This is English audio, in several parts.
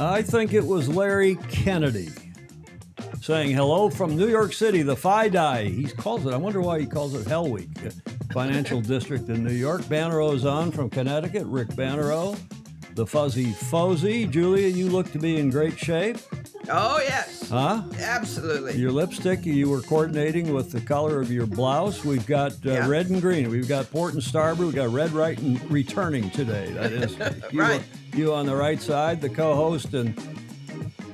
I think it was Larry Kennedy saying hello from New York City, the FIDI. He calls it, I wonder why he calls it Hell Week. Financial District in New York. Bannero's on from Connecticut, Rick Bannero. The Fuzzy Fozy. Julia, you look to be in great shape. Oh, yes. Huh? Absolutely. Your lipstick, you were coordinating with the color of your blouse. We've got red and green. We've got port and starboard. We've got red, right, and returning today. That is Right. You on the right side, the co-host and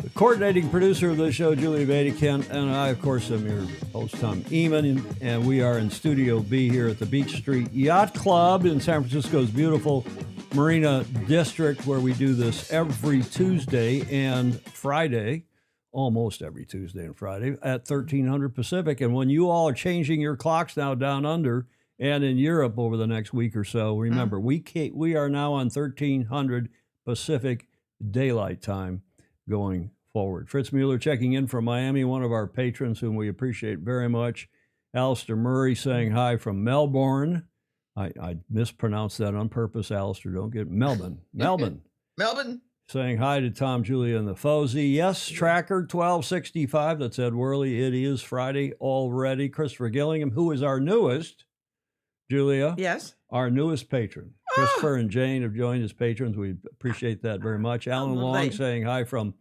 the coordinating producer of the show, Julia Vatican, and I, of course, am your host, Tom Eamon, and we are in Studio B here at the Beach Street Yacht Club in San Francisco's beautiful Marina District, where we do this every Tuesday and Friday, almost every Tuesday and Friday at 1300 Pacific. And when you all are changing your clocks now down under and in Europe over the next week or so, remember, we are now on 1300 Pacific Daylight Time going forward. Fritz Mueller checking in from Miami, one of our patrons whom we appreciate very much. Alistair Murray saying hi from Melbourne. I mispronounced that on purpose, Alistair. Don't get Melbourne. Melbourne. Melbourne. Saying hi to Tom, Julia, and the Fozy. Yes, Tracker 1265. That's Ed Worley. It is Friday already. Christopher Gillingham, who is our newest, Julia. Yes. Our newest patron. Christopher and Jane have joined as patrons. We appreciate that very much. Alan Long saying hi from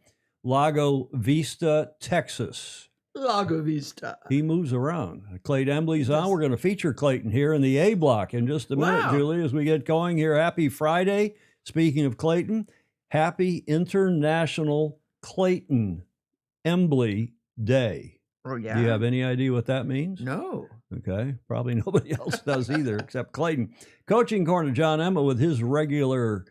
Lago Vista, Texas. Lago Vista. He moves around. Clayton Embley's on. We're going to feature Clayton here in the A block in just a minute, Julie, as we get going here. Happy Friday. Speaking of Clayton, happy International Clayton Embley Day. Oh, yeah. Do you have any idea what that means? No. Okay. Probably nobody else does either except Clayton. Coaching Corner, John Emma with his regular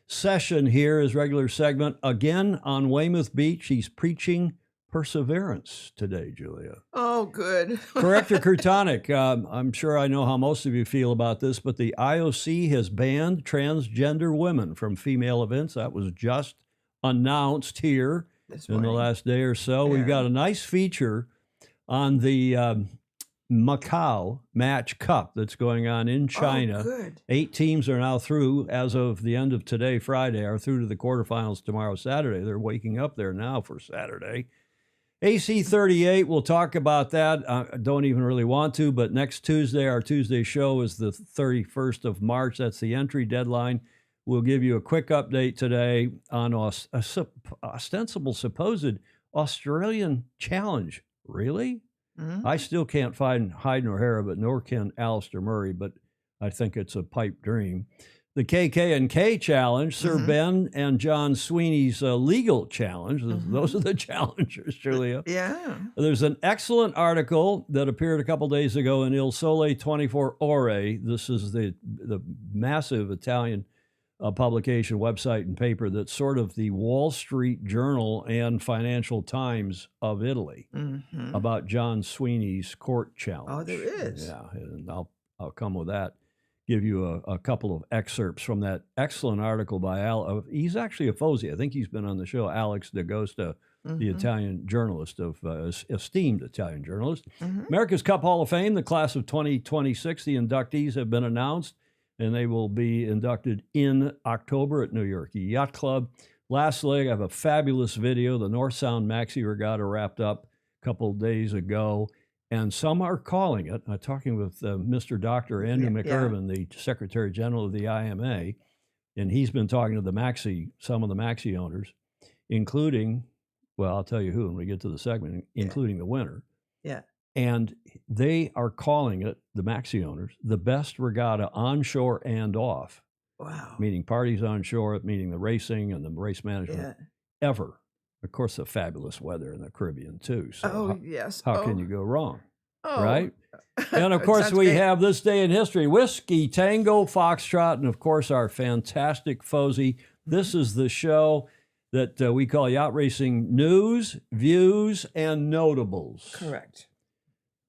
session here, his regular segment. Again on Weymouth Beach. He's preaching perseverance today, Julia. Oh, good. Corrector Kurtonic, I'm sure I know how most of you feel about this, but the IOC has banned transgender women from female events. That was just announced here in the last day or so. Yeah. We've got a nice feature on the Macao Match Cup that's going on in China. Oh, good. 8 teams are now through, as of the end of today, Friday, are through to the quarterfinals tomorrow, Saturday. They're waking up there now for Saturday. AC 38, we'll talk about that. I don't even really want to, but next Tuesday, our Tuesday show is the 31st of March. That's the entry deadline. We'll give you a quick update today on a ostensible supposed Australian challenge. Really? Mm-hmm. I still can't find Hyde O'Hara, but nor can Alistair Murray, but I think it's a pipe dream. The KK&K challenge, Sir Ben and John Sweeney's legal challenge. Those are the challengers, Julia. Yeah. There's an excellent article that appeared a couple days ago in Il Sole 24 Ore. This is the massive Italian publication, website, and paper that's sort of the Wall Street Journal and Financial Times of Italy about John Sweeney's court challenge. Oh, there is. Yeah, and I'll come with that. Give you a couple of excerpts from that excellent article by he's actually a Fozy. I think he's been on the show, Alex D'Agosta, the Italian journalist, esteemed Italian journalist. America's Cup Hall of Fame, the class of 2026, the inductees have been announced, and they will be inducted in October at New York Yacht Club. Last leg, I have a fabulous video. The North Sound Maxi Regatta wrapped up a couple of days ago. And some are calling it, talking with Mr. Dr. Andrew McIrvin, the Secretary General of the IMA, and he's been talking to some of the Maxi owners, including, well, I'll tell you who when we get to the segment, including the winner. Yeah. And they are calling it, the Maxi owners, the best regatta onshore and off. Wow. Meaning parties onshore, meaning the racing and the race management ever. Of course, the fabulous weather in the Caribbean, too. So how can you go wrong, right? And, of course, we have this day in history, Whiskey, Tango, Foxtrot, and, of course, our fantastic Fozy. This is the show that we call Yacht Racing News, Views, and Notables. Correct.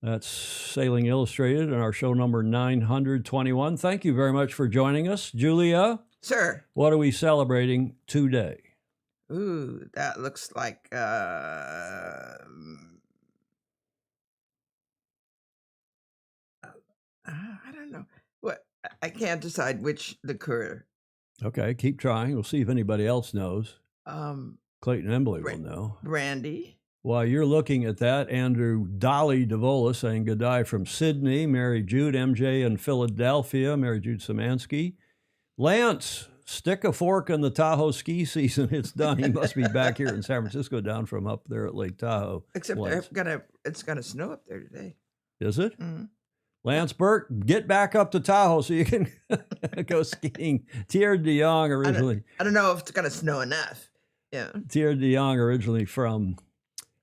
That's Sailing Illustrated and our show number 921. Thank you very much for joining us. Julia? Sir. What are we celebrating today? Ooh, that looks like I don't know. What I can't decide which liqueur. Okay, keep trying. We'll see if anybody else knows. Clayton Embley will know. Brandy. While you're looking at that, Andrew Dolly DeVola saying good day from Sydney. Mary Jude, MJ in Philadelphia. Mary Jude Samansky. Lance, stick a fork in the Tahoe ski season. It's done. He must be back here in San Francisco, down from up there at Lake Tahoe. Except it's gonna snow up there today. Is it? Mm-hmm. Lance Burke, get back up to Tahoe so you can go skiing. Thierry de Jong originally. I don't know if it's gonna snow enough. Yeah. Thierry de Jong originally from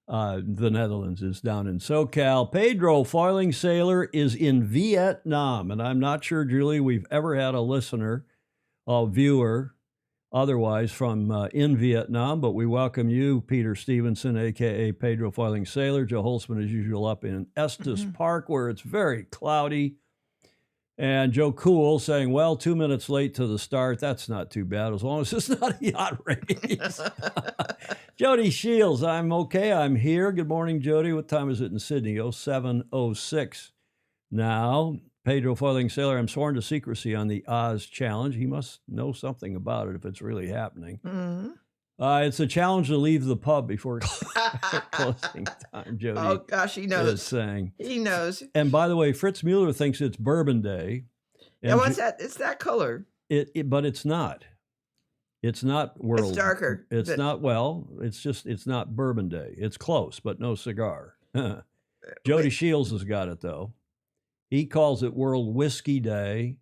the Netherlands is down in SoCal. Pedro, foiling sailor, is in Vietnam. And I'm not sure, Julie, we've ever had a listener, a viewer, otherwise from in Vietnam, but we welcome you, Peter Stevenson, a.k.a. Pedro Foiling Sailor. Joe Holtzman, as usual, up in Estes Park, where it's very cloudy. And Joe Cool saying, well, 2 minutes late to the start. That's not too bad, as long as it's not a yacht race. Jody Shields, I'm okay. I'm here. Good morning, Jody. What time is it in Sydney? 07:06 now. Pedro Foiling Sailor, I'm sworn to secrecy on the Oz Challenge. He must know something about it if it's really happening. Mm-hmm. It's a challenge to leave the pub before closing time, Jody. Oh, gosh, he knows. Is saying. He knows. And by the way, Fritz Mueller thinks it's Bourbon Day. Yeah, what's that? It's that color. But it's not. It's not world. It's darker. It's not, well, it's not Bourbon Day. It's close, but no cigar. Jody Shields has got it, though. He calls it World Whiskey Day.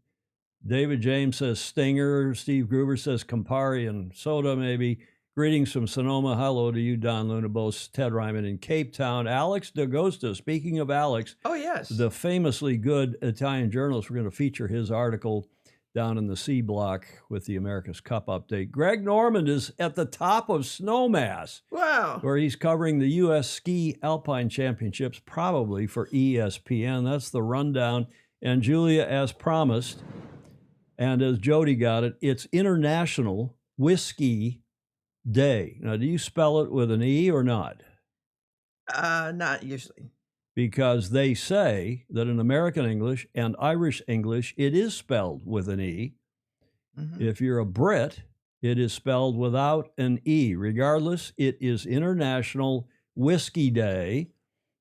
David James says Stinger. Steve Gruber says Campari and soda, maybe. Greetings from Sonoma. Hello to you, Don Lunabos, Ted Ryman in Cape Town. Alex D'Agosta, speaking of Alex. Oh, yes. The famously good Italian journalist. We're going to feature his article down in the C Block with the America's Cup update. Greg Normand is at the top of Snowmass. Wow. Where he's covering the U.S. Ski Alpine Championships, probably for ESPN. That's the rundown. And Julia, as promised, and as Jody got it, it's International Whiskey Day. Now, do you spell it with an E or not? Not usually. Because they say that in American English and Irish English, it is spelled with an E. Mm-hmm. If you're a Brit, it is spelled without an E. Regardless, it is International Whiskey Day.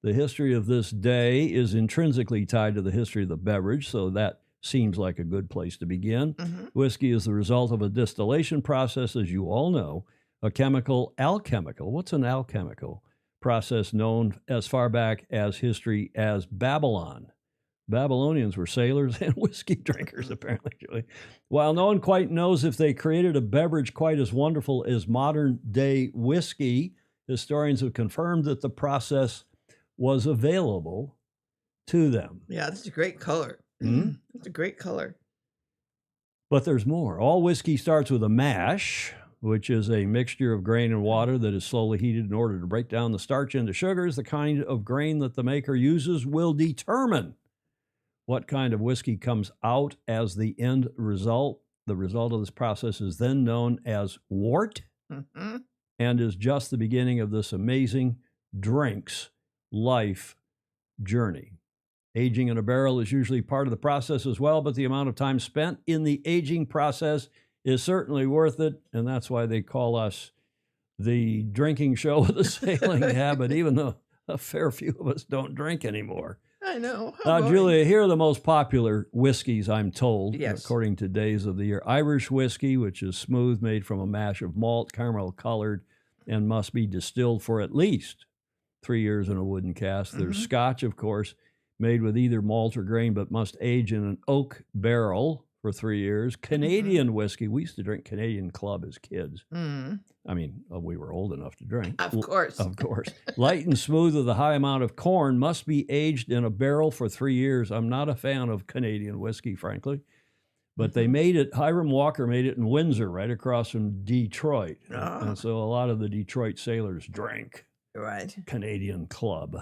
The history of this day is intrinsically tied to the history of the beverage, so that seems like a good place to begin. Mm-hmm. Whiskey is the result of a distillation process, as you all know, a chemical alchemical. What's an alchemical process known as far back as history as Babylon? Babylonians were sailors and whiskey drinkers, apparently, Julie. While no one quite knows if they created a beverage quite as wonderful as modern-day whiskey, historians have confirmed that the process was available to them. Yeah, that's a great color. Mm-hmm. That's a great color. But there's more. All whiskey starts with a mash, which is a mixture of grain and water that is slowly heated in order to break down the starch into sugars. The kind of grain that the maker uses will determine what kind of whiskey comes out as the end result. The result of this process is then known as wort, mm-hmm. and is just the beginning of this amazing drink's life journey. Aging in a barrel is usually part of the process as well, but the amount of time spent in the aging process is certainly worth it, and that's why they call us the drinking show with a sailing habit, even though a fair few of us don't drink anymore. I know. Julia, here are the most popular whiskeys, I'm told, yes, according to days of the year. Irish whiskey, which is smooth, made from a mash of malt, caramel-colored, and must be distilled for at least 3 years in a wooden cask. There's Mm-hmm. Scotch, of course, made with either malt or grain, but must age in an oak barrel for 3 years. Canadian mm-hmm. whiskey. We used to drink Canadian Club as kids. Mm-hmm. I mean, we were old enough to drink. Of course. Of course. Light and smooth with a high amount of corn, must be aged in a barrel for 3 years. I'm not a fan of Canadian whiskey, frankly. But mm-hmm. they made it, Hiram Walker made it in Windsor, right across from Detroit. Oh. And so a lot of the Detroit sailors drank right. Canadian Club.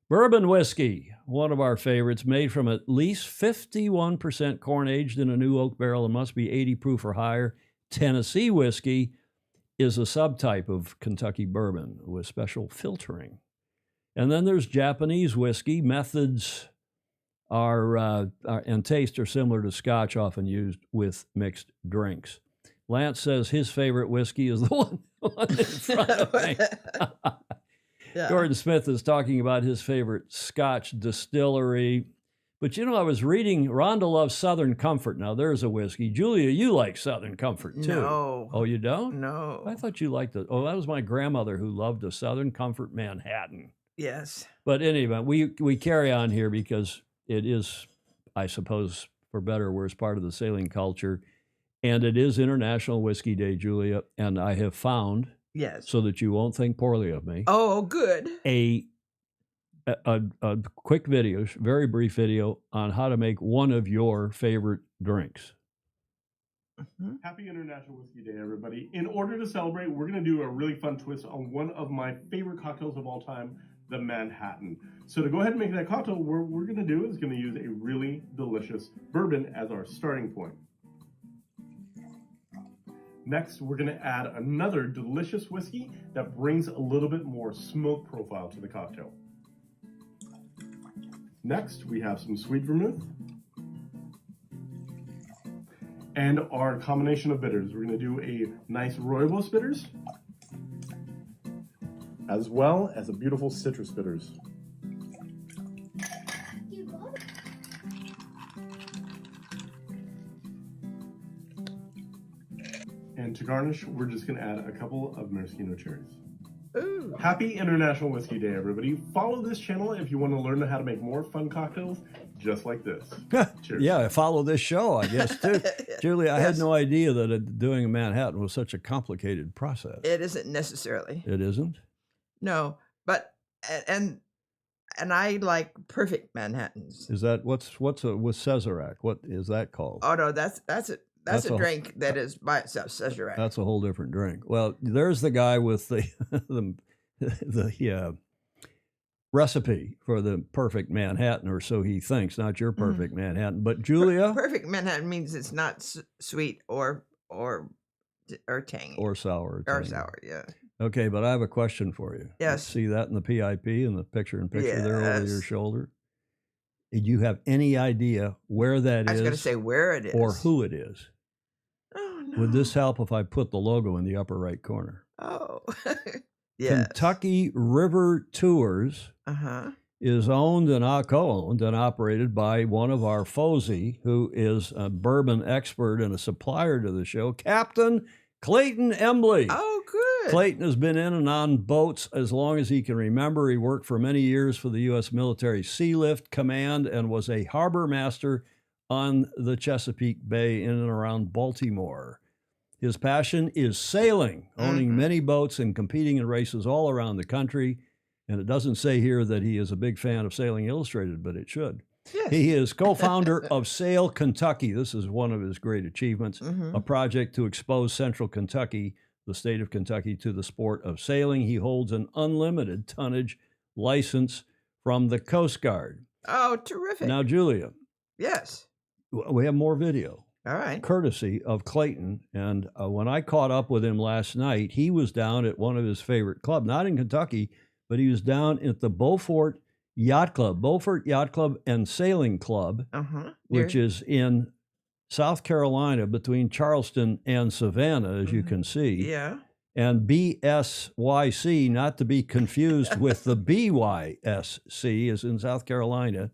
Bourbon whiskey, one of our favorites, made from at least 51% corn aged in a new oak barrel and must be 80 proof or higher. Tennessee whiskey is a subtype of Kentucky bourbon with special filtering. And then there's Japanese whiskey. Methods are and taste are similar to Scotch, often used with mixed drinks. Lance says his favorite whiskey is the one in front of me. Yeah. Gordon Smith is talking about his favorite Scotch distillery. But I was reading, Rhonda loves Southern Comfort. Now, there's a whiskey. Julia, you like Southern Comfort, too. No. Oh, you don't? No. I thought you liked it. Oh, that was my grandmother who loved a Southern Comfort Manhattan. Yes. But anyway, we carry on here because it is, I suppose, for better or worse, part of the sailing culture. And it is International Whiskey Day, Julia. And I have found, Yes. so that you won't think poorly of me, Oh, good. a quick video, very brief video on how to make one of your favorite drinks. Happy International Whiskey Day, everybody. In order to celebrate, we're going to do a really fun twist on one of my favorite cocktails of all time, the Manhattan. So to go ahead and make that cocktail, what we're going to do is going to use a really delicious bourbon as our starting point. Next, we're going to add another delicious whiskey that brings a little bit more smoke profile to the cocktail. Next, we have some sweet vermouth and our combination of bitters. We're going to do a nice rooibos bitters as well as a beautiful citrus bitters. And to garnish, we're just going to add a couple of maraschino cherries. Ooh. Happy International Whiskey Day, everybody. Follow this channel if you want to learn how to make more fun cocktails just like this. Cheers. Yeah, follow this show, I guess, too. Julie, I had no idea that doing a Manhattan was such a complicated process. It isn't necessarily. It isn't? No, but and I like perfect Manhattans. Is that what's with Sazerac? What is that called? Oh no, that's a drink that is by itself, Sazerac. That's a whole different drink. Well, there's the guy with the recipe for the perfect Manhattan, or so he thinks. Not your perfect Manhattan, but Julia. Perfect Manhattan means it's not sweet or tangy or sour. or sour. Yeah. Okay, but I have a question for you. Yes. See that in the PIP and the picture-in-picture there over your Yes. shoulder? Did you have any idea where that I was is going to say where it is or who it is? Oh no. Would this help if I put the logo in the upper right corner? Oh. Yes. Kentucky River Tours is owned and co-owned and operated by one of our Fozy, who is a bourbon expert and a supplier to the show, Captain Clayton Embley. Oh, good. Clayton has been in and on boats as long as he can remember. He worked for many years for the U.S. Military Sea Lift Command and was a harbor master on the Chesapeake Bay in and around Baltimore. His passion is sailing, owning many boats and competing in races all around the country. And it doesn't say here that he is a big fan of Sailing Illustrated, but it should. Yes. He is co-founder of Sail Kentucky. This is one of his great achievements, a project to expose central Kentucky, the state of Kentucky, to the sport of sailing. He holds an unlimited tonnage license from the Coast Guard. Oh, terrific. Now, Julia, Yes. we have more video. All right. Courtesy of Clayton. And when I caught up with him last night, he was down at one of his favorite clubs, not in Kentucky, but he was down at the Beaufort Yacht Club and Sailing Club, which is in South Carolina between Charleston and Savannah, as you can see. Yeah. And BSYC, not to be confused with the BYSC, is in South Carolina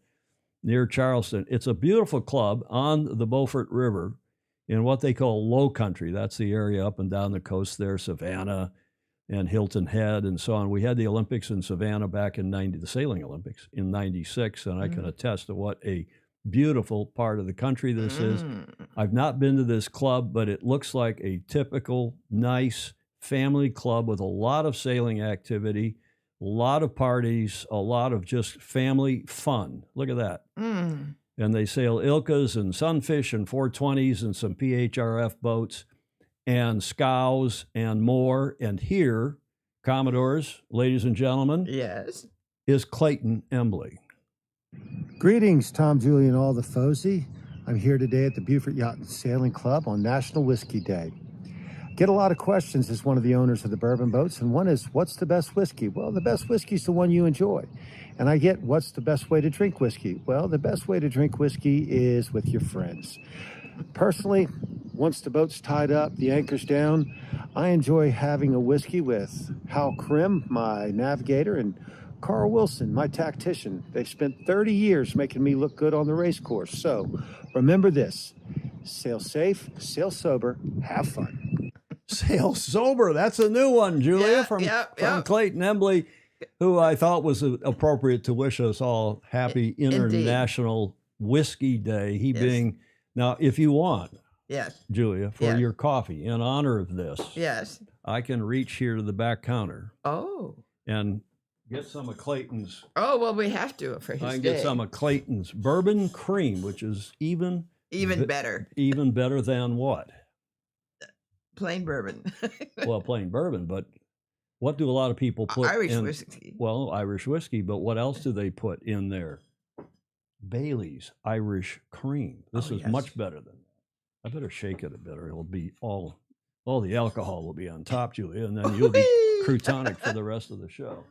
near Charleston. It's a beautiful club on the Beaufort River in what they call low country. That's the area up and down the coast there, Savannah and Hilton Head and so on. We had the Olympics in Savannah back in the Sailing Olympics in 96, and I can attest to what a beautiful part of the country this is. I've not been to this club, but it looks like a typical nice family club with a lot of sailing activity, a lot of parties, a lot of just family fun. Look at that. And they sail Ilkas and Sunfish and 420s and some PHRF boats and scows and more. And here, Commodores, ladies and gentlemen, Yes. is Clayton Embley. Greetings, Tom, Julie, and all the Fozy. I'm here today at the Beaufort Yacht and Sailing Club on National Whiskey Day. Get a lot of questions as one of the owners of the bourbon boats, and one is, what's the best whiskey? Well, the best whiskey is the one you enjoy. And I get, what's the best way to drink whiskey? Well, the best way to drink whiskey is with your friends. Personally, once the boat's tied up, the anchor's down, I enjoy having a whiskey with Hal Krim, my navigator, and Carl Wilson, my tactician. They've spent 30 years making me look good on the race course. So remember this: sail safe, sail sober, have fun. Sail sober. That's a new one, Julia, from Clayton Embley, who I thought was appropriate to wish us all happy International Whiskey Day. He being, now, if you want, Julia, for your coffee, in honor of this, I can reach here to the back counter. And get some of Clayton's. Oh, well, we have to for his I can day. get some of Clayton's bourbon cream, which is even better. Even better than what? Plain bourbon. Well, plain bourbon, but what do a lot of people put Irish in? whiskey. Well, Irish whiskey, but what else do they put in there? Bailey's Irish cream. This is much better than that. I better shake it a bit, or it'll be all the alcohol will be on top, Julia, and then you'll be croutonic for the rest of the show.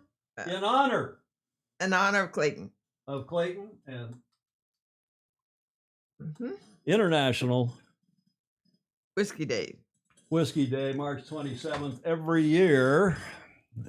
In honor of Clayton. Of Clayton and International Whiskey Day. Whiskey Day, March 27th, every year.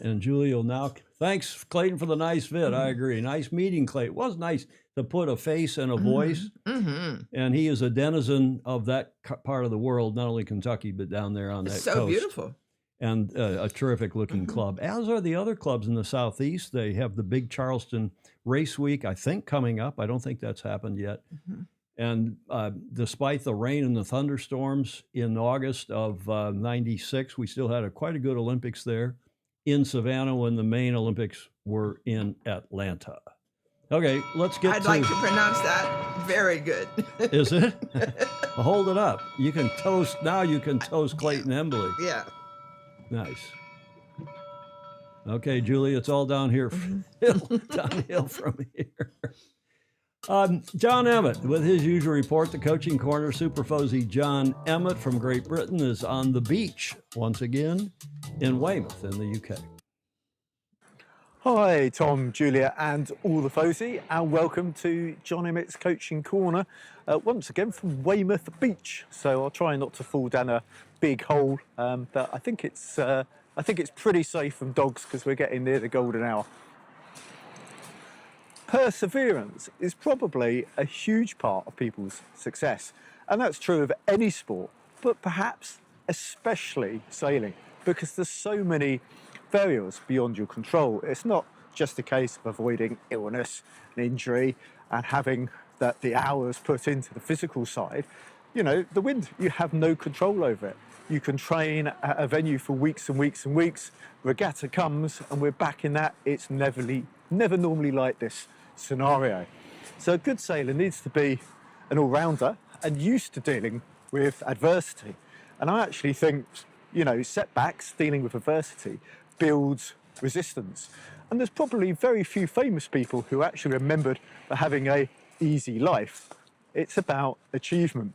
And Julia will now, thanks, Clayton, for the nice vid. I agree. Nice meeting, Clayton. It was nice to put a face and a voice. And he is a denizen of that part of the world, not only Kentucky, but down there on that coast. So beautiful. And a terrific looking club, as are the other clubs in the Southeast. They have the big Charleston Race Week, I think, coming up. I don't think that's happened yet. And despite the rain and the thunderstorms in August of 96, we still had quite a good Olympics there in Savannah when the main Olympics were in Atlanta. Okay, let's get I'd like to pronounce that very good. Is it? Hold it up. You can toast, now you can toast Clayton Embley. Yeah. Nice. Okay, Julie, it's all down here, downhill from here. John Emmett, with his usual report, the Coaching Corner. Super Fozy John Emmett from Great Britain is on the beach once again in Weymouth in the UK. Hi, Tom, Julia, and all the Fozy, and welcome to John Emmett's Coaching Corner, once again from Weymouth Beach. So I'll try not to fall down a big hole, but I think it's pretty safe from dogs because we're getting near the golden hour. Perseverance is probably a huge part of people's success, and that's true of any sport, but perhaps especially sailing, because there's so many variables beyond your control. It's not just a case of avoiding illness and injury and having the hours put into the physical side. You know, the wind, you have no control over it. You can train at a venue for weeks and weeks and weeks. Regatta comes and we're back in that. It's never normally like this scenario. So a good sailor needs to be an all-rounder and used to dealing with adversity. And I actually think, you know, setbacks, dealing with adversity, builds resistance. And there's probably very few famous people who actually remembered for having a easy life. It's about achievement.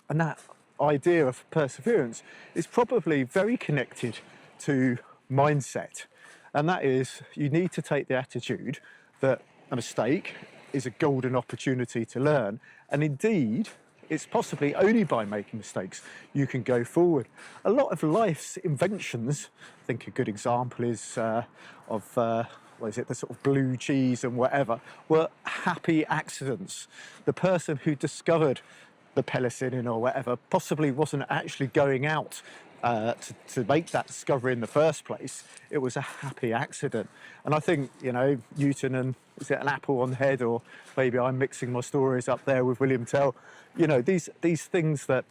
And that idea of perseverance is probably very connected to mindset. And that is, you need to take the attitude that a mistake is a golden opportunity to learn. And indeed, it's possibly only by making mistakes you can go forward. A lot of life's inventions, I think a good example is the sort of blue cheese and whatever, were happy accidents. The person who discovered the penicillin or whatever possibly wasn't actually going out to make that discovery in the first place. It was a happy accident. And I think, you know, Newton and, is it an apple on the head, or maybe I'm mixing my stories up there with William Tell. You know, these things that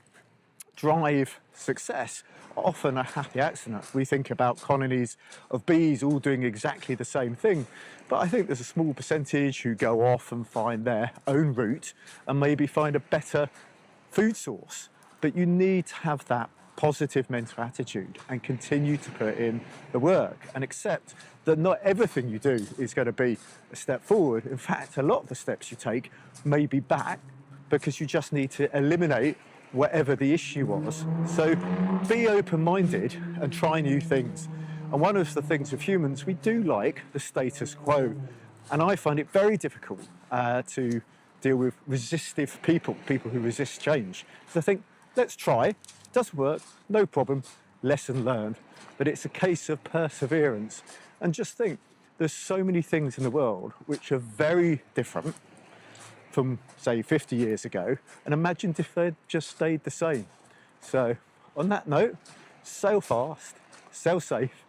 drive success are often a happy accident. We think about colonies of bees all doing exactly the same thing, but I think there's a small percentage who go off and find their own route and maybe find a better food source. But you need to have that positive mental attitude and continue to put in the work and accept that not everything you do is going to be a step forward. In fact, a lot of the steps you take may be back because you just need to eliminate whatever the issue was. So be open-minded and try new things. And one of the things with humans, we do like the status quo. And I find it very difficult to deal with resistive people who resist change. So I think let's try. Doesn't work, no problem, lesson learned. But it's a case of perseverance. And just think, there's so many things in the world which are very different from, say, 50 years ago. And imagine if they'd just stayed the same. So, on that note, sail fast, sail safe,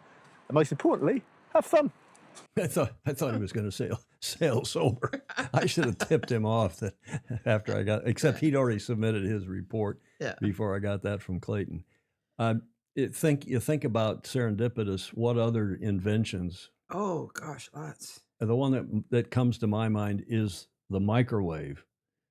and most importantly, have fun. I thought he was going to sail sober. I should have tipped him off that after I got, except he'd already submitted his report before I got that from Clayton. You think about serendipitous. What other inventions? Oh gosh, lots. The one that comes to my mind is the microwave.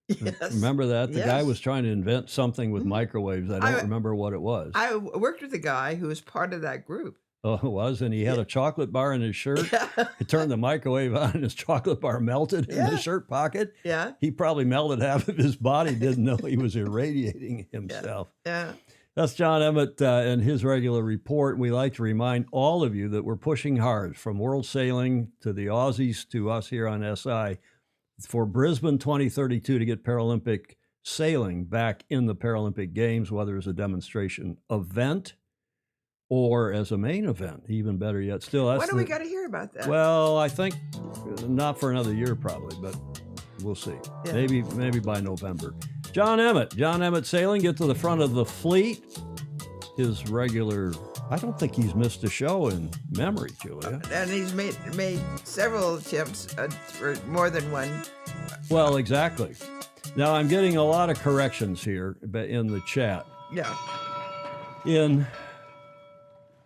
Yes. Remember that? The guy Yes. was trying to invent something with microwaves. I don't remember what it was. I worked with a guy who was part of that group. Oh, it was? And he had a chocolate bar in his shirt. Yeah. He turned the microwave on and his chocolate bar melted in Yeah. his shirt pocket. Yeah. He probably melted half of his body, didn't know he was irradiating himself. Yeah. That's John Emmett and his regular report. We like to remind all of you that we're pushing hard, from World Sailing to the Aussies to us here on SI, for Brisbane 2032 to get Paralympic sailing back in the Paralympic Games, whether as a demonstration event or as a main event, even better yet. Still, that's When do we got to hear about that? well, I think not for another year probably, but we'll see. Yeah. Maybe by November. John Emmett Sailing, get to the front of the fleet. His regular, I don't think he's missed a show in memory, Julia. And he's made several attempts for more than one. Well, exactly. Now I'm getting a lot of corrections here in the chat. Yeah.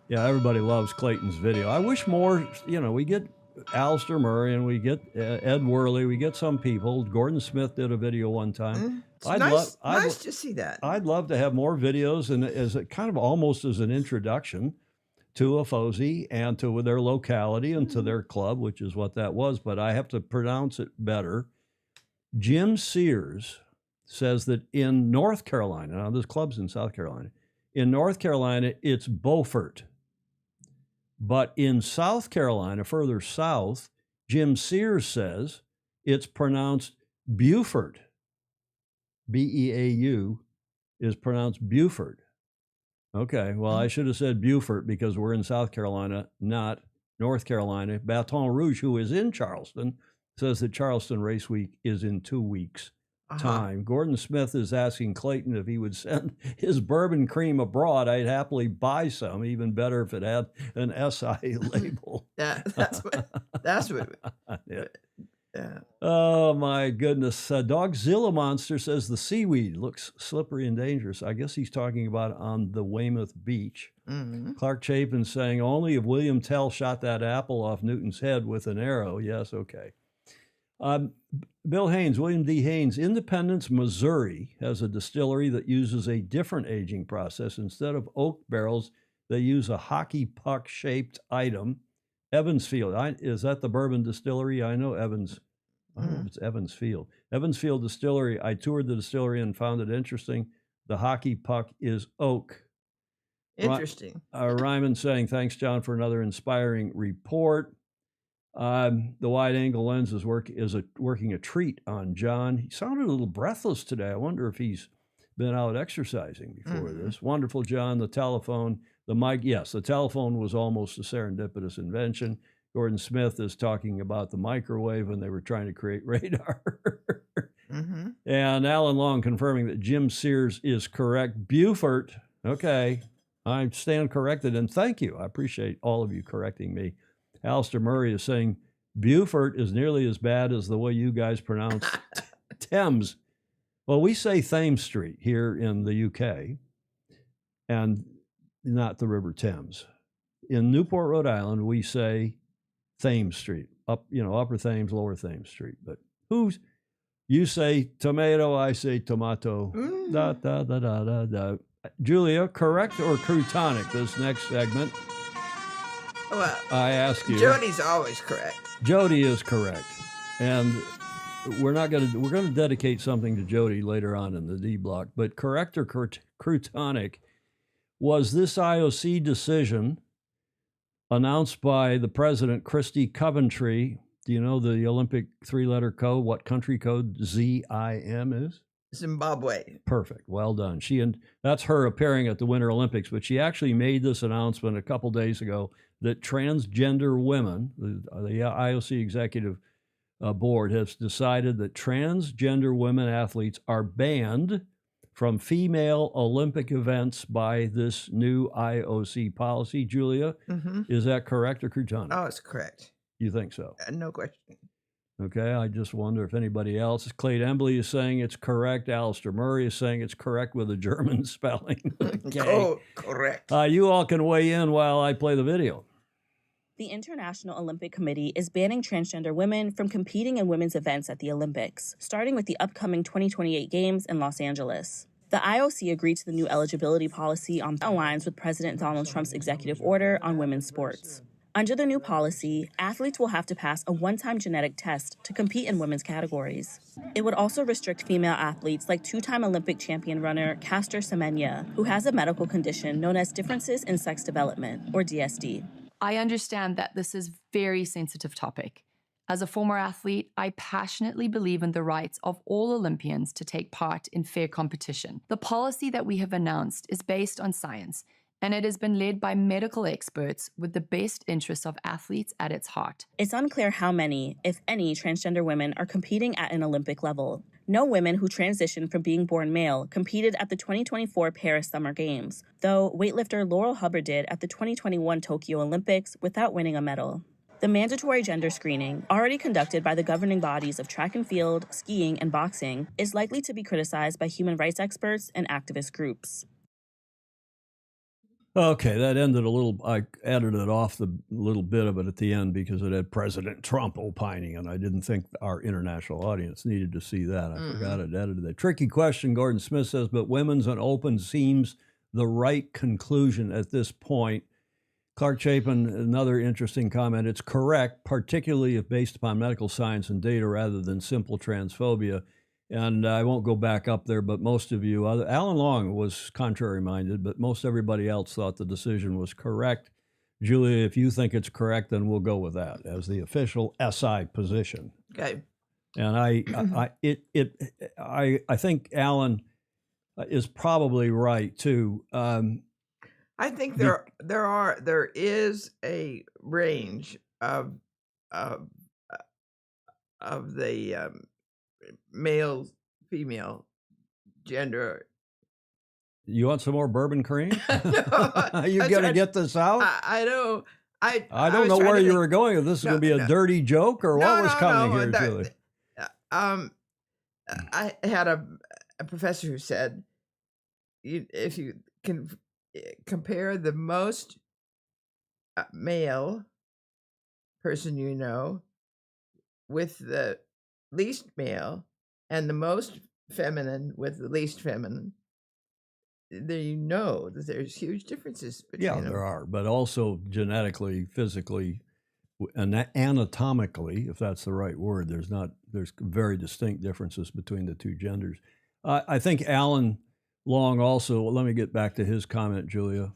Everybody loves Clayton's video. I wish more, we get Alistair Murray and we get Ed Worley, we get some people. Gordon Smith did a video one time. It's nice to see that. I'd love to have more videos, and as a kind of almost as an introduction to a FOSI and to their locality and to their club, which is what that was, but I have to pronounce it better. Jim Sears says that in North Carolina, now this club's in South Carolina, in North Carolina, it's Beaufort. But in South Carolina, further south, Jim Sears says it's pronounced Beaufort. B-E-A-U is pronounced Beaufort. Okay, well, I should have said Beaufort because we're in South Carolina, not North Carolina. Baton Rouge, who is in Charleston, says that Charleston Race Week is in 2 weeks' time. Gordon Smith is asking Clayton if he would send his bourbon cream abroad. I'd happily buy some, even better if it had an SI label. That's what. Yeah. Oh, my goodness. Dogzilla Monster says the seaweed looks slippery and dangerous. I guess he's talking about on the Weymouth Beach. Mm-hmm. Clark Chapin saying, only if William Tell shot that apple off Newton's head with an arrow. Yes, okay. Bill Haynes, William D. Haynes, Independence, Missouri has a distillery that uses a different aging process. Instead of oak barrels, they use a hockey puck-shaped item. Evansfield, is that the bourbon distillery? I know Evans. I don't know if it's Evansfield. Evansfield Distillery. I toured the distillery and found it interesting. The hockey puck is oak. Interesting. Ryman saying, thanks, John, for another inspiring report. The wide-angle lens is working a treat on John. He sounded a little breathless today. I wonder if he's been out exercising before this. Wonderful, John. The telephone, the mic. Yes, the telephone was almost a serendipitous invention. Gordon Smith is talking about the microwave when they were trying to create radar. And Alan Long confirming that Jim Sears is correct. Beaufort, okay, I stand corrected, and thank you. I appreciate all of you correcting me. Alistair Murray is saying Beaufort is nearly as bad as the way you guys pronounce Thames. Well, we say Thames Street here in the UK, and not the River Thames. In Newport, Rhode Island, we say Thames Street, Upper Thames, Lower Thames Street. But you say tomato, I say tomato. Da, da, da, da, da, da. Julia, correct or crutonic this next segment? Well, I ask you. Jody's always correct. Jody is correct. And we're going to dedicate something to Jody later on in the D block, but correct or crutonic, was this IOC decision announced by the president, Christy Coventry? Do you know the Olympic three-letter code, what country code ZIM is? Zimbabwe. Perfect. Well done. That's her appearing at the Winter Olympics, but she actually made this announcement a couple days ago that transgender women, the IOC executive board has decided that transgender women athletes are banned from female Olympic events by this new IOC policy. Julia, is that correct or Krutani? Oh, it's correct. You think so? No question. Okay, I just wonder if anybody else. Clayt Embley is saying it's correct. Alistair Murray is saying it's correct with a German spelling. Okay. Oh, correct. You all can weigh in while I play the video. The International Olympic Committee is banning transgender women from competing in women's events at the Olympics, starting with the upcoming 2028 Games in Los Angeles. The IOC agreed to the new eligibility policy on aligns with President Donald Trump's executive order on women's sports. Under the new policy, athletes will have to pass a one-time genetic test to compete in women's categories. It would also restrict female athletes like two-time Olympic champion runner Caster Semenya, who has a medical condition known as differences in sex development, or DSD. I understand that this is a very sensitive topic. As a former athlete, I passionately believe in the rights of all Olympians to take part in fair competition. The policy that we have announced is based on science, and it has been led by medical experts with the best interests of athletes at its heart. It's unclear how many, if any, transgender women are competing at an Olympic level. No women who transitioned from being born male competed at the 2024 Paris Summer Games, though weightlifter Laurel Hubbard did at the 2021 Tokyo Olympics without winning a medal. The mandatory gender screening, already conducted by the governing bodies of track and field, skiing, and boxing, is likely to be criticized by human rights experts and activist groups. Okay, that ended a little. I added it off the little bit of it at the end because it had President Trump opining, and I didn't think our international audience needed to see that. I forgot it edited that. Tricky question, Gordon Smith says, but women's and open seems the right conclusion at this point. Clark Chapin, another interesting comment. It's correct, particularly if based upon medical science and data rather than simple transphobia. And I won't go back up there, but most of you, Alan Long was contrary-minded, but most everybody else thought the decision was correct. Julia, if you think it's correct, then we'll go with that as the official SI position. Okay. And I think Alan is probably right too. I think there is a range of the male, female gender. You want some more bourbon cream? No, You got to get this out? I know. I don't know where you were going. If this is going to be a dirty joke or what was coming here, Julie? I had a professor who said, if you can compare the most male person you know with the least male and the most feminine with the least feminine, then you know that there's huge differences between them. There are, but also genetically, physically, and anatomically, if that's the right word, there's very distinct differences between the two genders. I think Alan Long also, let me get back to his comment, Julia.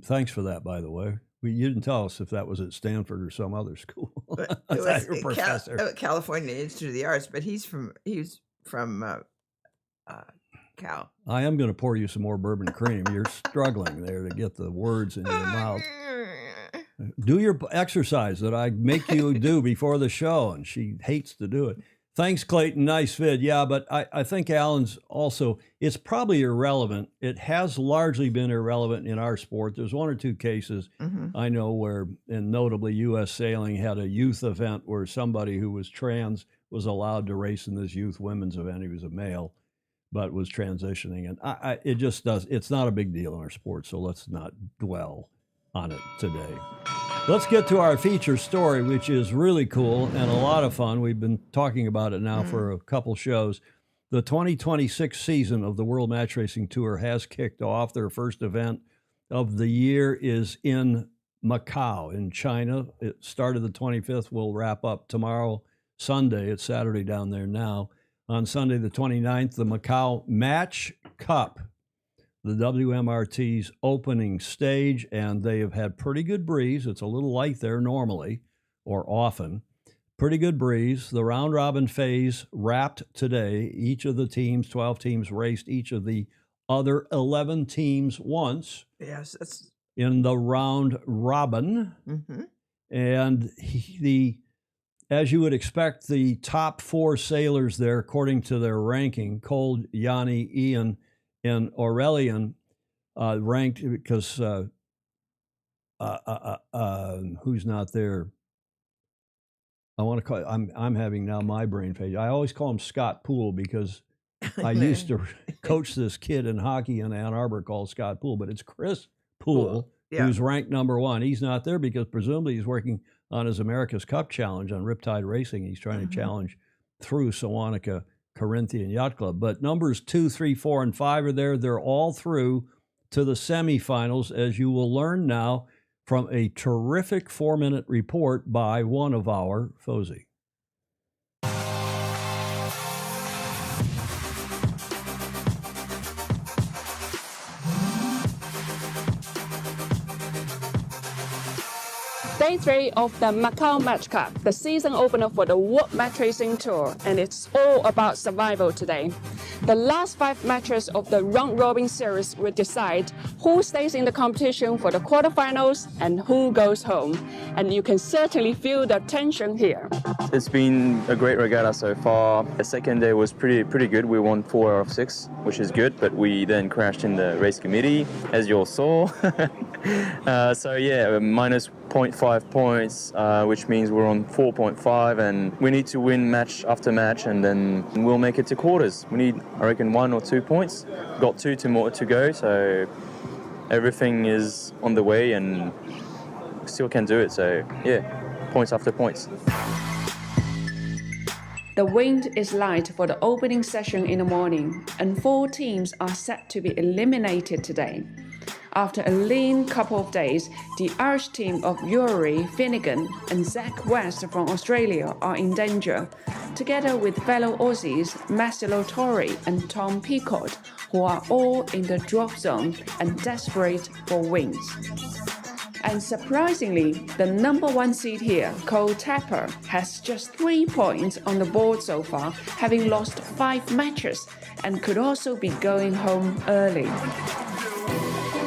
Thanks for that, by the way. You didn't tell us if that was at Stanford or some other school. It was professor. California Institute of the Arts, but he's from Cal. I am going to pour you some more bourbon cream. You're struggling there to get the words in your mouth. Do your exercise that I make you do before the show, and she hates to do it. Thanks, Clayton. Nice vid. Yeah, but I think Alan's also, it's probably irrelevant. It has largely been irrelevant in our sport. There's one or two cases I know where, and notably U.S. Sailing had a youth event where somebody who was trans was allowed to race in this youth women's event. He was a male, but was transitioning. And it just does, it's not a big deal in our sport, so let's not dwell on it today. Let's get to our feature story, which is really cool and a lot of fun. We've been talking about it now for a couple shows. The 2026 season of the World Match Racing Tour has kicked off. Their first event of the year is in Macao in China. It started the 25th, will wrap up tomorrow, Sunday. It's Saturday down there now. On Sunday the 29th, the Macao Match Cup, the WMRT's opening stage, and they have had pretty good breeze. It's a little light there normally, or often. pretty good breeze. The round robin phase wrapped today. Each of the teams, 12 teams, raced each of the other 11 teams once. Yes, that's in the round robin. mm-hmm. And as you would expect, the top 4 sailors there, according to their ranking, Cole, Yanni, Ian, and Aurélien, ranked because who's not there? I want to call. I'm having now my brain phase. I always call him Scott Poole because I used to coach this kid in hockey in Ann Arbor called Scott Poole, but it's Chris Poole, who's ranked number 1. He's not there because presumably he's working on his America's Cup challenge on Riptide Racing. He's trying to challenge through Sewanaka Corinthian Yacht Club. But numbers 2, 3, 4, and 5 are there. They're all through to the semifinals, as you will learn now from a terrific 4-minute report by one of our Fozy. Day 3 of the Macao Match Cup, the season opener for the World Match Racing Tour, and it's all about survival today. The last 5 matches of the round-robin series will decide who stays in the competition for the quarterfinals and who goes home. And you can certainly feel the tension here. It's been a great regatta so far. The second day was pretty good. We won 4 out of 6, which is good, but we then crashed in the race committee, as you all saw. So yeah, minus 0.5 points, which means we're on 4.5, and we need to win match after match, and then we'll make it to quarters. We need, I reckon, 1 or 2 points. Got 2 more to go, so everything is on the way, and still can do it. So yeah, points after points. The wind is light for the opening session in the morning, and 4 teams are set to be eliminated today. After a lean couple of days, the Irish team of Yuri Finnegan and Zach West from Australia are in danger, together with fellow Aussies Marcelo Torre and Tom Peacock, who are all in the drop zone and desperate for wins. And surprisingly, the number 1 seed here, Cole Tapper, has just 3 points on the board so far, having lost 5 matches, and could also be going home early.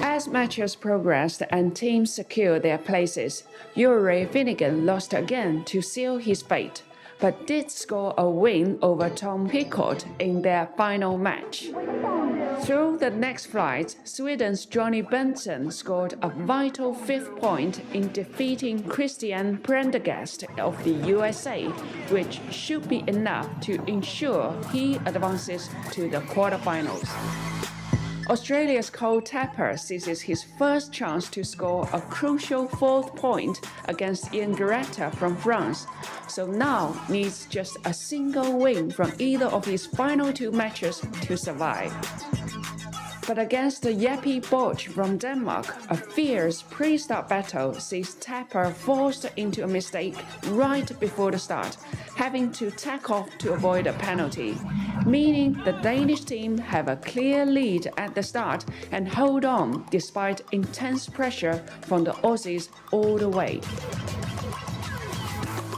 As matches progressed and teams secured their places, Yuri Finnegan lost again to seal his fate, but did score a win over Tom Peacock in their final match. Through the next flight, Sweden's Johnny Benson scored a vital 5th point in defeating Christian Prendergast of the USA, which should be enough to ensure he advances to the quarterfinals. Australia's Cole Tapper seizes his first chance to score a crucial 4th point against Ian Garetta from France, so now needs just a single win from either of his final 2 matches to survive. But against the Jeppe Borch from Denmark, a fierce pre-start battle sees Tapper forced into a mistake right before the start, having to tack off to avoid a penalty, meaning the Danish team have a clear lead at the start and hold on despite intense pressure from the Aussies all the way.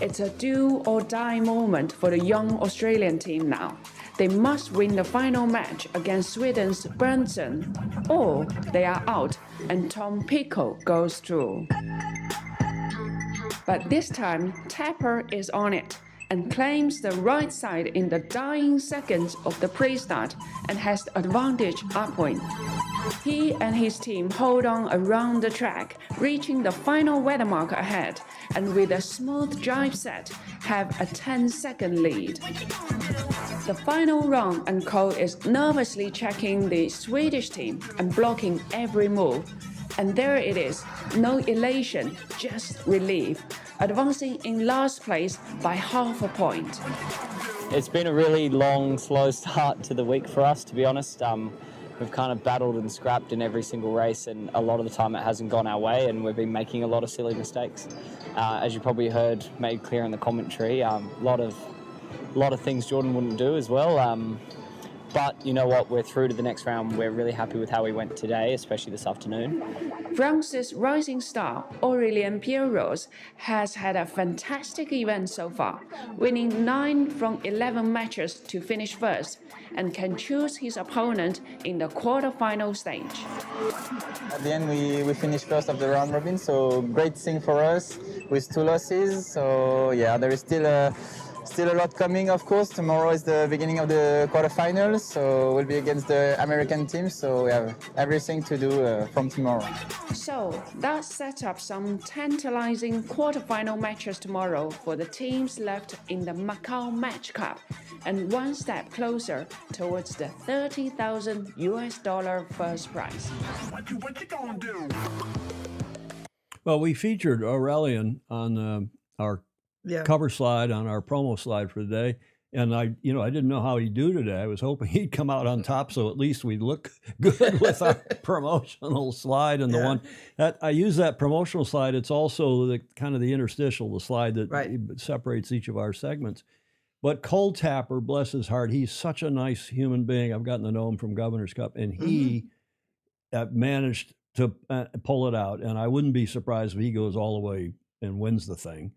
It's a do-or-die moment for the young Australian team now. They must win the final match against Sweden's Berntsson, or they are out and Tom Peacock goes through. But this time, Tapper is on it and claims the right side in the dying seconds of the pre-start and has the advantage upwind. He and his team hold on around the track, reaching the final weather mark ahead, and with a smooth drive set, have a 10-second lead. The final run, and Cole is nervously checking the Swedish team and blocking every move. And there it is, no elation, just relief, advancing in last place by half a point. It's been a really long, slow start to the week for us, to be honest. We've kind of battled and scrapped in every single race, and a lot of the time it hasn't gone our way, and we've been making a lot of silly mistakes. As you probably heard made clear in the commentary, a lot of things Jordan wouldn't do as well. But you know what? We're through to the next round. We're really happy with how we went today, especially this afternoon. France's rising star, Aurélien Pierroz, has had a fantastic event so far, winning 9 from 11 matches to finish first, and can choose his opponent in the quarterfinal stage. At the end, we finished first of the round robin, so great thing for us with 2 losses. So yeah, there is still a lot coming, of course. Tomorrow is the beginning of the quarterfinals, so we'll be against the American team, so we have everything to do from tomorrow. So that sets up some tantalizing quarterfinal matches tomorrow for the teams left in the Macao Match Cup, and one step closer towards the $30,000 US first prize. What you gonna do? Well, we featured Aurélien on our cover slide, on our promo slide for the day. And I didn't know how he'd do today. I was hoping he'd come out on top, so at least we'd look good with our promotional slide. And the one that I use, that promotional slide, it's also the kind of the interstitial, the slide that separates each of our segments. But Cole Tapper, bless his heart, he's such a nice human being. I've gotten to know him from Governor's Cup, and he managed to pull it out. And I wouldn't be surprised if he goes all the way and wins the thing.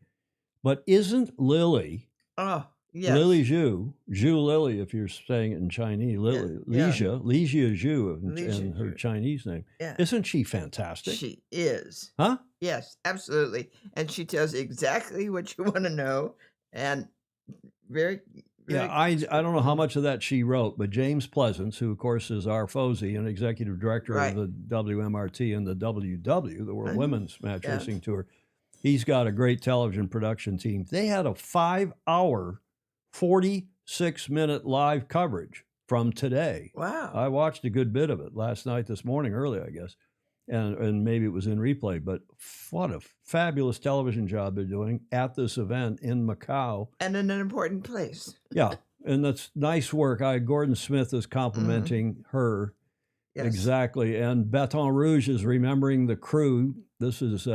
But isn't Lily, Lily Zhu Lily, if you're saying it in Chinese, Lily, Lizia Zhu in her Chinese name, isn't she fantastic? She is. Huh? Yes, absolutely. And she tells exactly what you want to know, and very I don't know how much of that she wrote, but James Pleasance, who of course is our Fozy and executive director of the WMRT and the WW, the World Women's Match Racing Tour, he's got a great television production team. They had a 5-hour, 46-minute live coverage from today. Wow. I watched a good bit of it last night, this morning, early, I guess, and maybe it was in replay, but what a fabulous television job they're doing at this event in Macau. And in an important place. Yeah, and that's nice work. Gordon Smith is complimenting her. Yes. Exactly. And Baton Rouge is remembering the crew. This is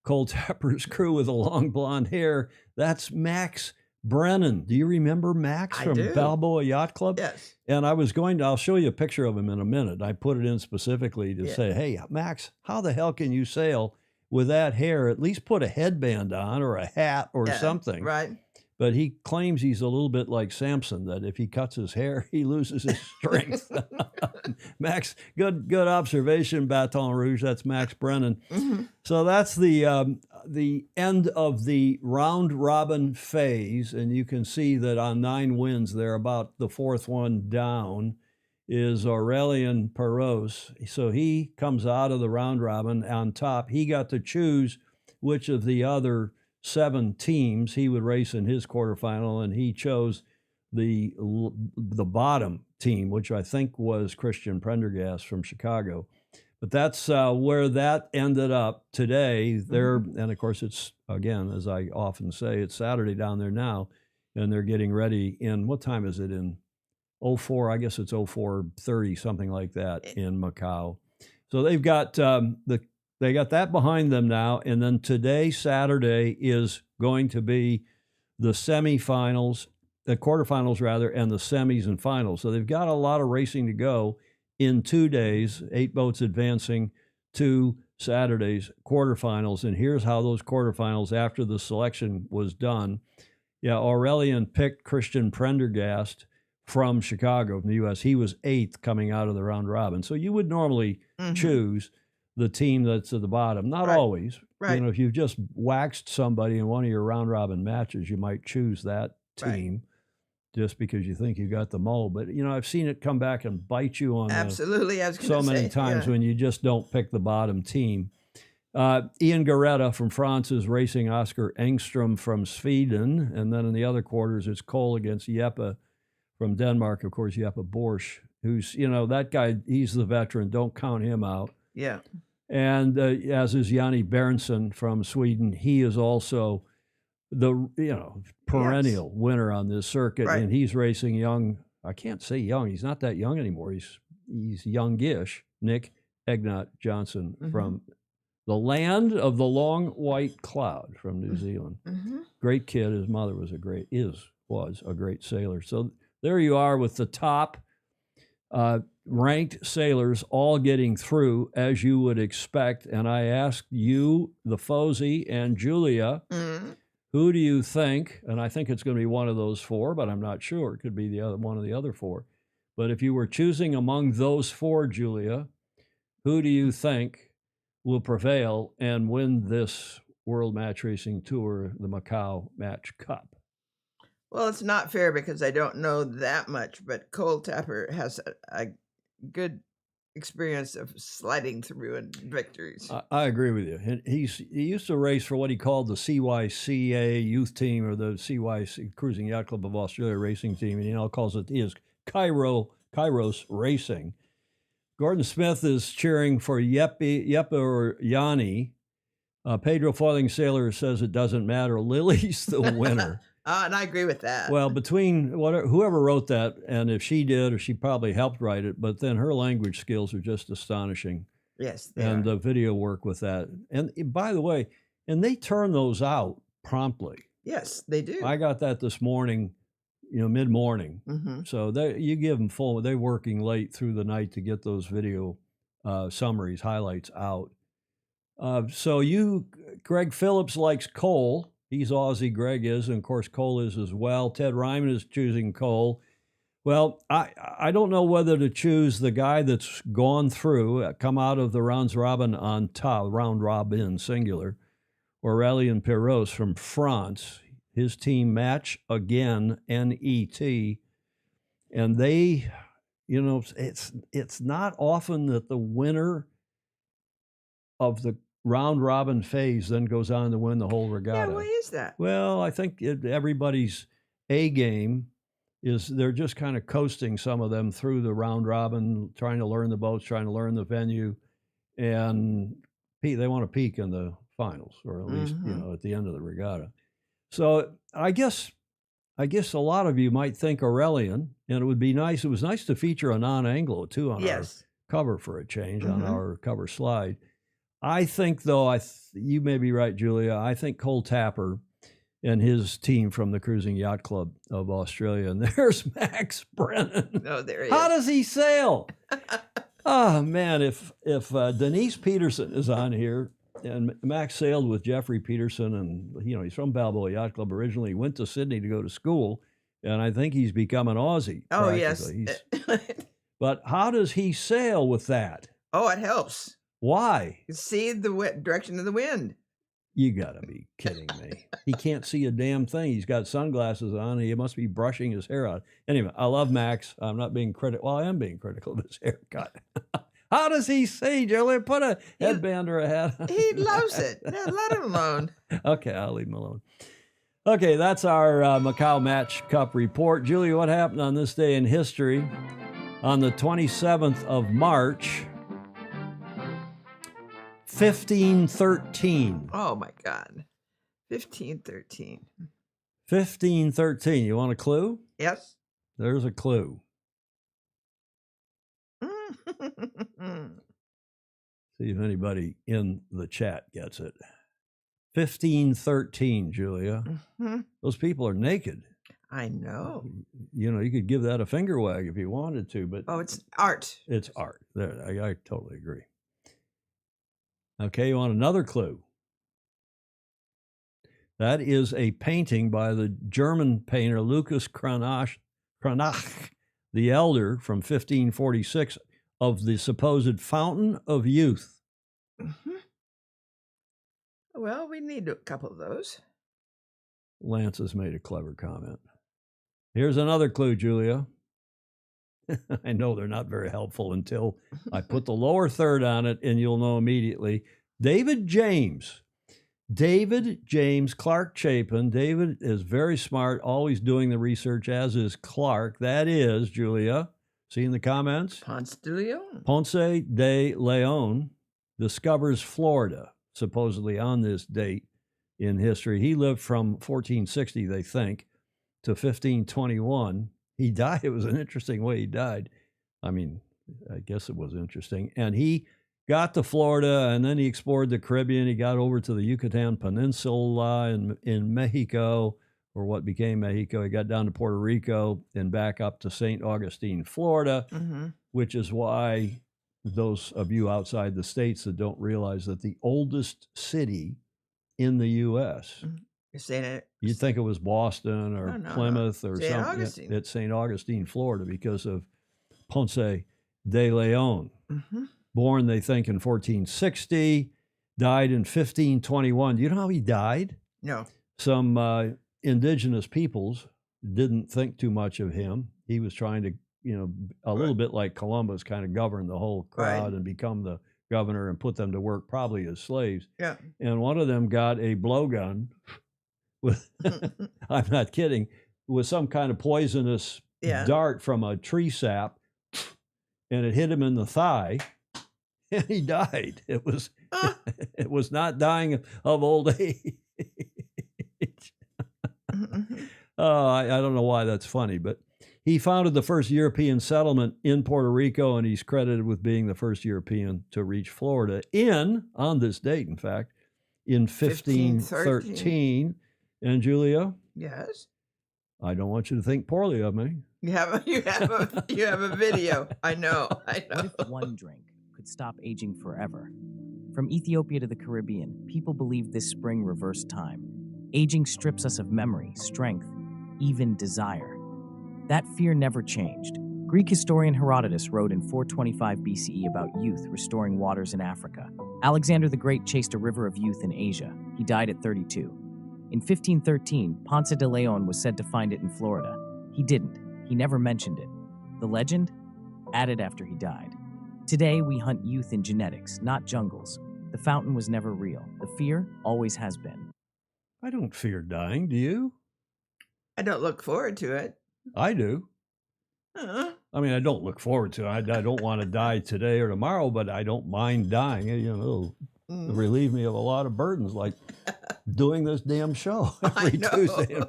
Cole Tapper's crew with the long blonde hair. That's Max Brennan. Do you remember Max from Balboa Yacht Club? Yes. And I'll show you a picture of him in a minute. I put it in specifically to say, hey, Max, how the hell can you sail with that hair? At least put a headband on or a hat or something. Right. But he claims he's a little bit like Samson, that if he cuts his hair, he loses his strength. Max, good observation, Baton Rouge. That's Max Brennan. So that's the end of the round robin phase, and you can see that on 9 wins, they're about the 4th one down is Aurélien Pierroz. So he comes out of the round robin on top. He got to choose which of the other 7 teams he would race in his quarterfinal, and he chose the bottom team, which I think was Christian Prendergast from Chicago. But that's where that ended up today. And of course, it's, again, as I often say, it's Saturday down there now, and they're getting ready in, what time is it, in 04? I guess it's 04:30, something like that, in Macau. So they've got they got that behind them now, and then today, Saturday, is going to be the semifinals, the quarterfinals rather, and the semis and finals. So they've got a lot of racing to go in 2 days, 8 boats advancing to Saturday's quarterfinals. And here's how those quarterfinals, after the selection was done. Yeah, Aurélien picked Christian Prendergast from Chicago, from the U.S. He was 8th coming out of the round robin. So you would normally choose the team that's at the bottom. Not always. Right. You know, if you've just waxed somebody in one of your round robin matches, you might choose that team just because you think you got the mold. But, you know, I've seen it come back and bite you on Absolutely. I was so many times when you just don't pick the bottom team. Ian Garetta from France is racing Oscar Engstrom from Sweden. And then in the other quarters, it's Cole against Jeppe from Denmark. Of course, Jeppe Borsch, who's, you know, that guy, he's the veteran. Don't count him out. Yeah. And as is Yanni Berntsen from Sweden. He is also the, perennial winner on this circuit. And he's racing young. I can't say young. He's not that young anymore. He's youngish. Nick Egnott Johnson from the land of the long white cloud from New Zealand. Great kid. His mother was a great sailor. So there you are with the top ranked sailors all getting through, as you would expect. And I asked you, the Fosey, and Julia, who do you think, and I think it's going to be one of those four, but I'm not sure. It could be the other one of the other four. But if you were choosing among those four, Julia, who do you think will prevail and win this World Match Racing Tour, the Macao Match Cup? Well, it's not fair because I don't know that much, but Cole Tapper has a good experience of sliding through in victories. I agree with you. He used to race for what he called the CYCA youth team, or the CYC Cruising Yacht Club of Australia racing team, and he now calls it his Kairos Racing. Gordon Smith is cheering for Yeppe or Yanni. Pedro Foiling Sailor says it doesn't matter. Lily's the winner. And I agree with that. Well, between whoever wrote that, and if she did, or she probably helped write it, but then her language skills are just astonishing. Yes, and the video work with that. And by the way, and they turn those out promptly. Yes, they do. I got that this morning, mid-morning. Mm-hmm. So you give them full. They're working late through the night to get those video summaries, highlights out. So Greg Phillips likes Cole. He's Aussie, Greg is, and of course Cole is as well. Ted Ryman is choosing Cole. Well, I don't know whether to choose the guy that's gone through, come out of the round robin on top, round robin singular, or Aurélien Pierroz from France. His team MatchAgain, NET, and they, it's not often that the winner of the round robin phase then goes on to win the whole regatta. Yeah, why is that? Well, I think everybody's A game is they're just kind of coasting, some of them, through the round robin, trying to learn the boats, trying to learn the venue, and they want to peak in the finals, or at least at the end of the regatta. So I guess a lot of you might think Aurélien, and it would be nice. It was nice to feature a non-Anglo too on our cover for a change, on our cover slide. I think, though, you may be right, Julia. I think Cole Tapper and his team from the Cruising Yacht Club of Australia. And there's Max Brennan. Oh, there he is. How does he sail? Oh, man, if Denise Peterson is on here, and Max sailed with Jeffrey Peterson, and he's from Balboa Yacht Club originally. He went to Sydney to go to school, and I think he's become an Aussie. Oh, yes. But how does he sail with that? Oh, it helps. Why? You see the direction of the wind. You gotta be kidding me. He can't see a damn thing. He's got sunglasses on. He must be brushing his hair out. Anyway, I love Max. I'm not being critical. Well, I am being critical of his haircut. How does he see, Julia? Put a headband or a hat on. He loves it. Yeah, let him alone. Okay, I'll leave him alone. Okay, that's our Macao Match Cup report. Julia, what happened on this day in history? On the 27th of March, 1513. Oh, my God. 1513. 1513. You want a clue? Yes. There's a clue. See if anybody in the chat gets it. 1513, Julia. Mm-hmm. Those people are naked. I know. You could give that a finger wag if you wanted to, but it's art. It's art. There, I totally agree. Okay, you want another clue? That is a painting by the German painter Lucas Cranach the Elder from 1546 of the supposed Fountain of Youth. Mm-hmm. Well, we need a couple of those. Lance has made a clever comment. Here's another clue, Julia. I know they're not very helpful until I put the lower third on it, and you'll know immediately. David James, Clark Chapin. David is very smart, always doing the research, as is Clark. That is, Julia, see in the comments? Ponce de Leon discovers Florida, supposedly on this date in history. He lived from 1460, they think, to 1521. He died. It was an interesting way he died. I mean, I guess it was interesting. And he got to Florida, and then he explored the Caribbean. He got over to the Yucatan Peninsula in Mexico, or what became Mexico. He got down to Puerto Rico and back up to St. Augustine, Florida, which is why those of you outside the states that don't realize that the oldest city in the U.S., you'd think it was Boston or Plymouth or St. something. Augustine. It's St. Augustine, Florida, because of Ponce de Leon. Born, they think, in 1460, died in 1521. Do you know how he died? No. Some indigenous peoples didn't think too much of him. He was trying to, a little bit like Columbus, kind of govern the whole crowd and become the governor and put them to work, probably as slaves. Yeah. And one of them got a blowgun with, I'm not kidding, with some kind of poisonous dart from a tree sap, and it hit him in the thigh, and he died. It was it was not dying of old age. I don't know why that's funny, but he founded the first European settlement in Puerto Rico, and he's credited with being the first European to reach Florida on this date, in fact, in 1513. And Julia? Yes. I don't want you to think poorly of me. You have a video. I know. What if one drink could stop aging forever? From Ethiopia to the Caribbean, people believe this spring reversed time. Aging strips us of memory, strength, even desire. That fear never changed. Greek historian Herodotus wrote in 425 BCE about youth restoring waters in Africa. Alexander the Great chased a river of youth in Asia. He died at 32. In 1513, Ponce de Leon was said to find it in Florida. He didn't. He never mentioned it. The legend? Added after he died. Today, we hunt youth in genetics, not jungles. The fountain was never real. The fear always has been. I don't fear dying, do you? I don't look forward to it. I do. I mean, I don't look forward to it. I don't want to die today or tomorrow, but I don't mind dying. It'll relieve me of a lot of burdens, like doing this damn show every Tuesday.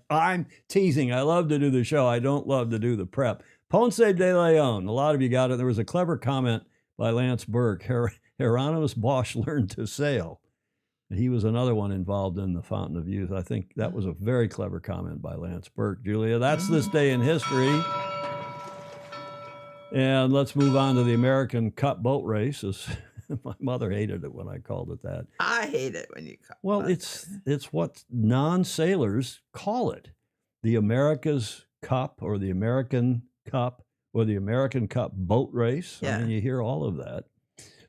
I'm teasing. I love to do the show. I don't love to do the prep. Ponce de Leon. A lot of you got it. There was a clever comment by Lance Burke. Hieronymus Bosch learned to sail. He was another one involved in the Fountain of Youth. I think that was a very clever comment by Lance Burke. Julia, that's this day in history. And let's move on to the American Cup boat race. My mother hated it when I called it that. I hate it when you call it. Well, it's what non-sailors call it. The America's Cup or the American Cup or the American Cup boat race. Yeah. I mean, you hear all of that.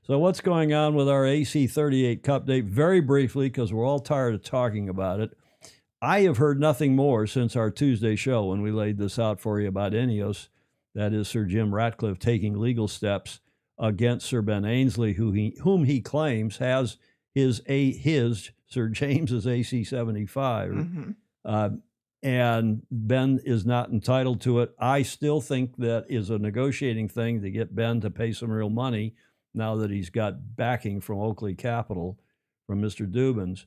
So what's going on with our AC38 Cup date? Very briefly, because we're all tired of talking about it. I have heard nothing more since our Tuesday show when we laid this out for you about Ineos. That is Sir Jim Ratcliffe taking legal steps against Sir Ben Ainsley, whom he claims has his Sir James's AC75. And Ben is not entitled to it. I still think that is a negotiating thing to get Ben to pay some real money now that he's got backing from Oakley Capital, from Mr. Dubins,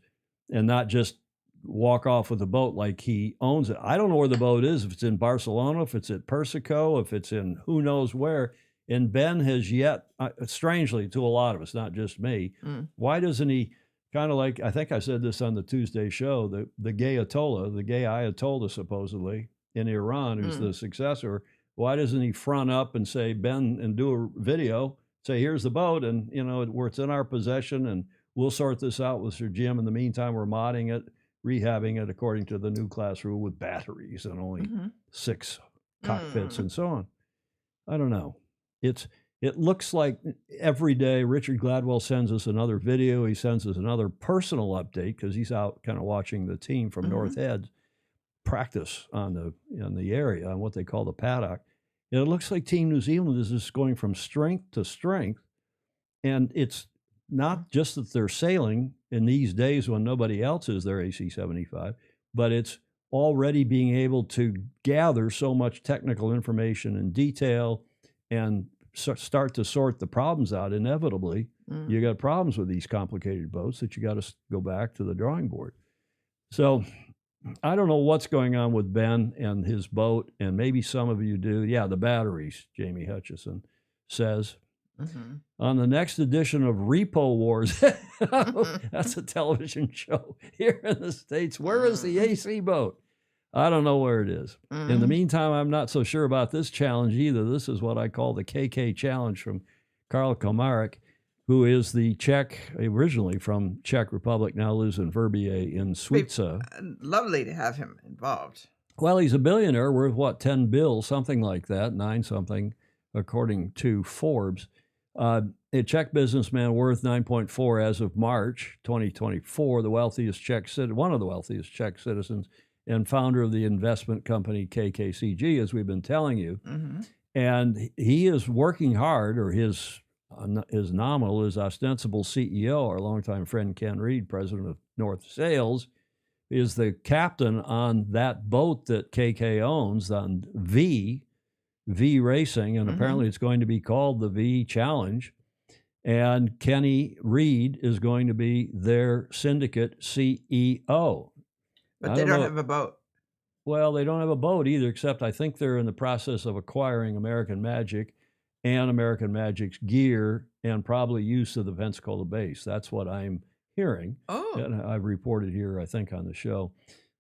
and not just walk off with the boat like he owns it. I don't know where the boat is, if it's in Barcelona, if it's at Persico, if it's in who knows where. And Ben has yet, strangely to a lot of us, not just me, why doesn't he, kind of like, I think I said this on the Tuesday show, the gay Ayatollah supposedly in Iran, who's the successor, why doesn't he front up and say, Ben, and do a video, say, here's the boat, and, where it's in our possession, and we'll sort this out with Sir Jim. In the meantime, we're modding it, rehabbing it according to the new class rule with batteries and only 6 cockpits and so on. I don't know. It looks like every day Richard Gladwell sends us another video. He sends us another personal update because he's out kind of watching the team from North Head practice on the area, on what they call the paddock. And it looks like Team New Zealand is just going from strength to strength. And it's not just that they're sailing in these days when nobody else is their AC75, but it's already being able to gather so much technical information and detail and start to sort the problems out. Inevitably, you got problems with these complicated boats that you got to go back to the drawing board. So I don't know what's going on with Ben and his boat, and maybe some of you do. Yeah, the batteries, Jamie Hutchison says. on the next edition of Repo Wars. That's a television show here in the States. Where is the AC boat? I don't know where it is. In the meantime, I'm not so sure about this challenge either. This is what I call the KK challenge from Karl Komarek, who is the Czech, originally from Czech Republic, now lives in Verbier in Suiza. Lovely to have him involved. Well, he's a billionaire worth, what, 10 bills, something like that, 9 something, according to Forbes. A Czech businessman worth 9.4 as of March 2024, the wealthiest one of the wealthiest Czech citizens, and founder of the investment company KKCG, as we've been telling you. And he is working hard, or his nominal, his ostensible CEO, our longtime friend Ken Reed, president of North Sales, is the captain on that boat that KK owns, on V Racing, and apparently it's going to be called the V Challenge. And Kenny Reed is going to be their syndicate CEO. But they don't have a boat. Well, they don't have a boat either, except I think they're in the process of acquiring American Magic and American Magic's gear and probably use of the Pensacola base. That's what I'm hearing. And I've reported here, I think, on the show.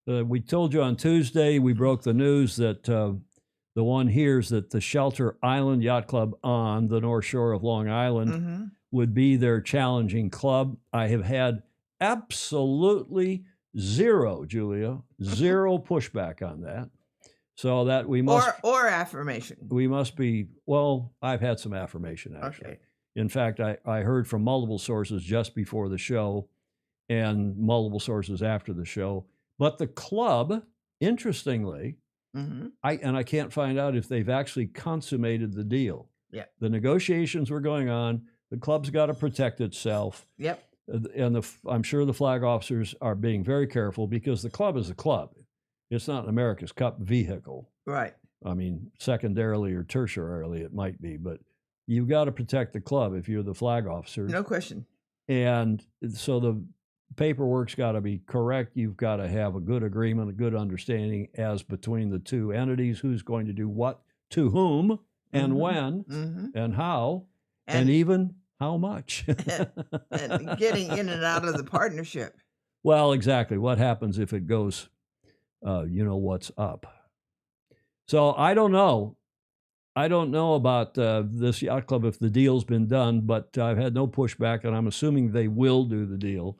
We told you on Tuesday, we broke the news that the one here is that the Shelter Island Yacht Club on the North Shore of Long Island would be their challenging club. I have had absolutely zero, Julia, zero pushback on that. So that we must... Or affirmation. We must be... Well, I've had some affirmation, actually. Okay. In fact, I heard from multiple sources just before the show and multiple sources after the show. But the club, interestingly, I can't find out if they've actually consummated the deal. Yeah. The negotiations were going on. The club's got to protect itself. Yep. And I'm sure the flag officers are being very careful because the club is a club. It's not an America's Cup vehicle. Right. I mean, secondarily or tertiarily it might be, but you've got to protect the club if you're the flag officer. No question. And so the paperwork's got to be correct. You've got to have a good agreement, a good understanding as between the two entities, who's going to do what to whom and when and how and even how much. And getting in and out of the partnership. Well, exactly. What happens if it goes, you know, what's up? So I don't know. I don't know about this yacht club if the deal's been done, but I've had no pushback, and I'm assuming they will do the deal,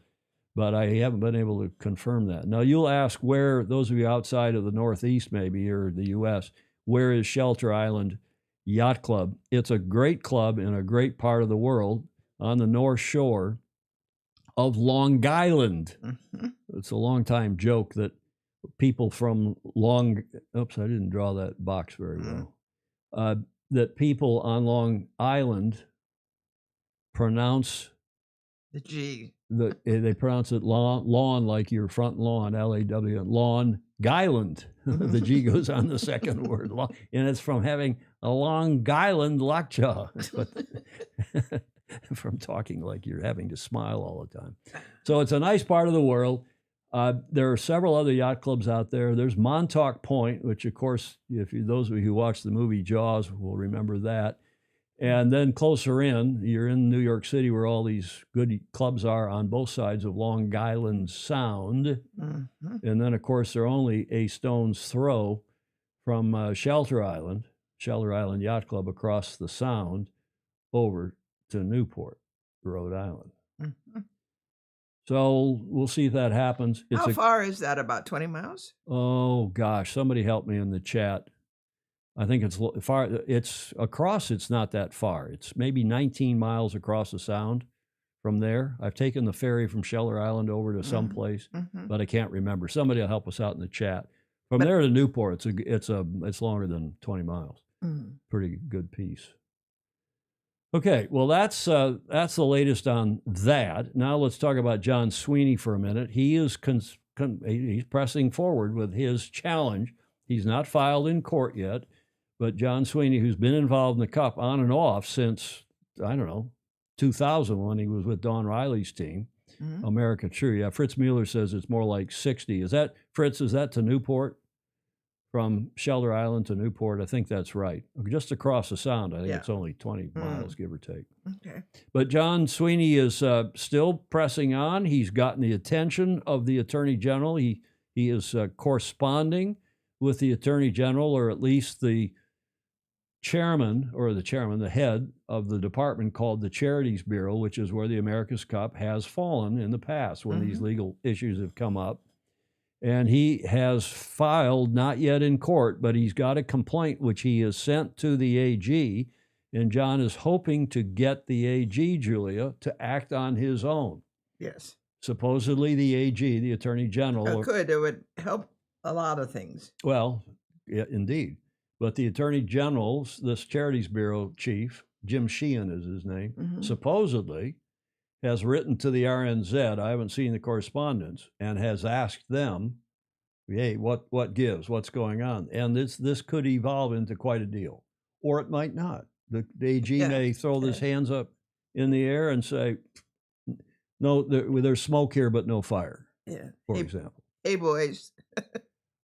but I haven't been able to confirm that. Now, you'll ask where, those of you outside of the Northeast maybe, or the U.S., where is Shelter Island Yacht Club? It's a great club in a great part of the world on the North Shore of Long Island. It's a long time joke that people from oops, I didn't draw that box very well. That people on Long Island pronounce the G. They pronounce it lawn like your front lawn, L-A-W, Lawn Island. The G goes on the second word, and it's from having a Long Island lockjaw. But from talking like you're having to smile all the time. So it's a nice part of the world. There are several other yacht clubs out there. There's Montauk Point, which, of course, those of you who watched the movie Jaws will remember that. And then closer in, you're in New York City, where all these good clubs are on both sides of Long Island Sound. And then, of course, they're only a stone's throw from Shelter Island Yacht Club across the Sound over to Newport, Rhode Island. So we'll see if that happens. How far is that? About 20 miles? Oh, gosh. Somebody help me in the chat. I think it's far. It's across. It's not that far. It's maybe 19 miles across the Sound from there. I've taken the ferry from Shelter Island over to someplace, but I can't remember. Somebody will help us out in the chat. From there to Newport, it's longer than 20 miles. Pretty good piece. Okay, well, that's the latest on that. Now let's talk about John Sweeney for a minute. He is he's pressing forward with his challenge. He's not filed in court yet, but John Sweeney, who's been involved in the Cup on and off since, I don't know, 2000 when he was with Don Riley's team, America True. Yeah, Fritz Mueller says it's more like 60. Is that, Fritz, is that to Newport from Shelter Island to Newport. I think that's right. Just across the sound. I think it's only 20 miles, give or take. Okay. But John Sweeney is still pressing on. He's gotten the attention of the Attorney General. He is corresponding with the Attorney General, or at least the the head of the department called the Charities Bureau, which is where the America's Cup has fallen in the past when these legal issues have come up. And he has filed, not yet in court, but he's got a complaint which he has sent to the AG. And John is hoping to get the AG, Julia, to act on his own. Yes. Supposedly the AG, the Attorney General. It would help a lot of things. Well, yeah, indeed. But the Attorney General, this Charities Bureau chief, Jim Sheehan is his name, supposedly has written to the RNZ, I haven't seen the correspondence, and has asked them, hey, what gives, what's going on? And this could evolve into quite a deal, or it might not. The AG may throw his hands up in the air and say, no, there's smoke here, but no fire, for example. Hey, boys.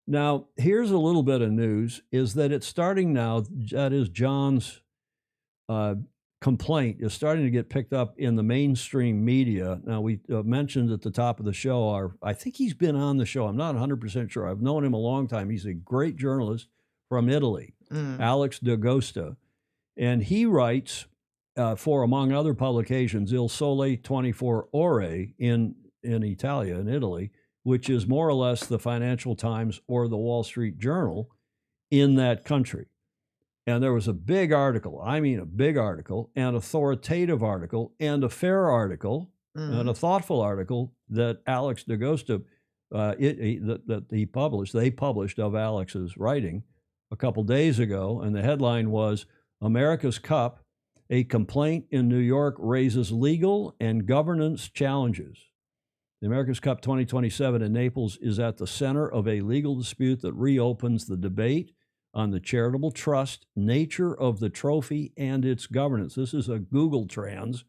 Now, here's a little bit of news, is that it's starting now, that is John's complaint is starting to get picked up in the mainstream media. Now, we mentioned at the top of the show, I think he's been on the show. I'm not 100% sure. I've known him a long time. He's a great journalist from Italy, Alex D'Agosta. And he writes for, among other publications, Il Sole 24 Ore in Italia, in Italy, which is more or less the Financial Times or the Wall Street Journal in that country. And there was a big article, I mean a big article, an authoritative article, and a fair article, and a thoughtful article that Alex D'Agosta, that they published of Alex's writing a couple days ago. And the headline was, America's Cup, a complaint in New York raises legal and governance challenges. The America's Cup 2027 in Naples is at the center of a legal dispute that reopens the debate on the charitable trust, nature of the trophy, and its governance. This is a Google trans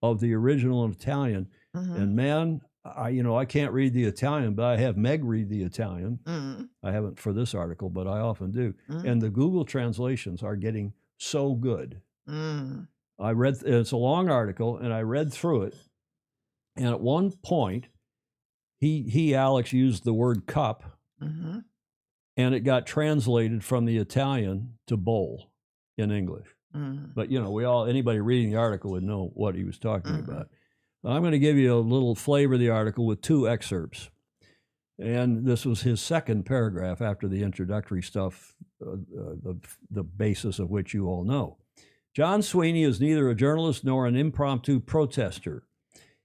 of the original in Italian. And man, I can't read the Italian, but I have Meg read the Italian. I haven't for this article, but I often do. And the Google translations are getting so good. I read, it's a long article, and I read through it. And at one point, Alex, used the word cup, and it got translated from the Italian to bowl in English. But, anybody reading the article would know what he was talking about. I'm going to give you a little flavor of the article with two excerpts. And this was his second paragraph after the introductory stuff, the basis of which you all know. John Sweeney is neither a journalist nor an impromptu protester.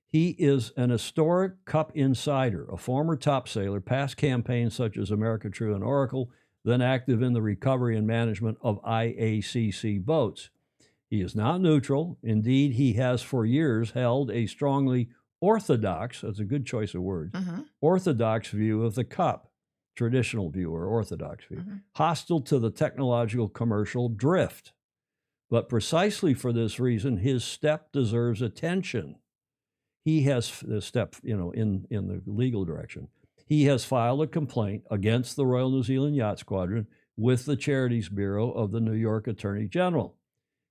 He is an historic Cup insider, a former top sailor, past campaigns such as America True and Oracle, then active in the recovery and management of IACC boats. He is not neutral. Indeed, he has for years held a strongly orthodox, that's a good choice of words, orthodox view of the Cup, traditional view or orthodox view, hostile to the technological commercial drift. But precisely for this reason, his step deserves attention. He has a step, in the legal direction. He has filed a complaint against the Royal New Zealand Yacht Squadron with the Charities Bureau of the New York Attorney General.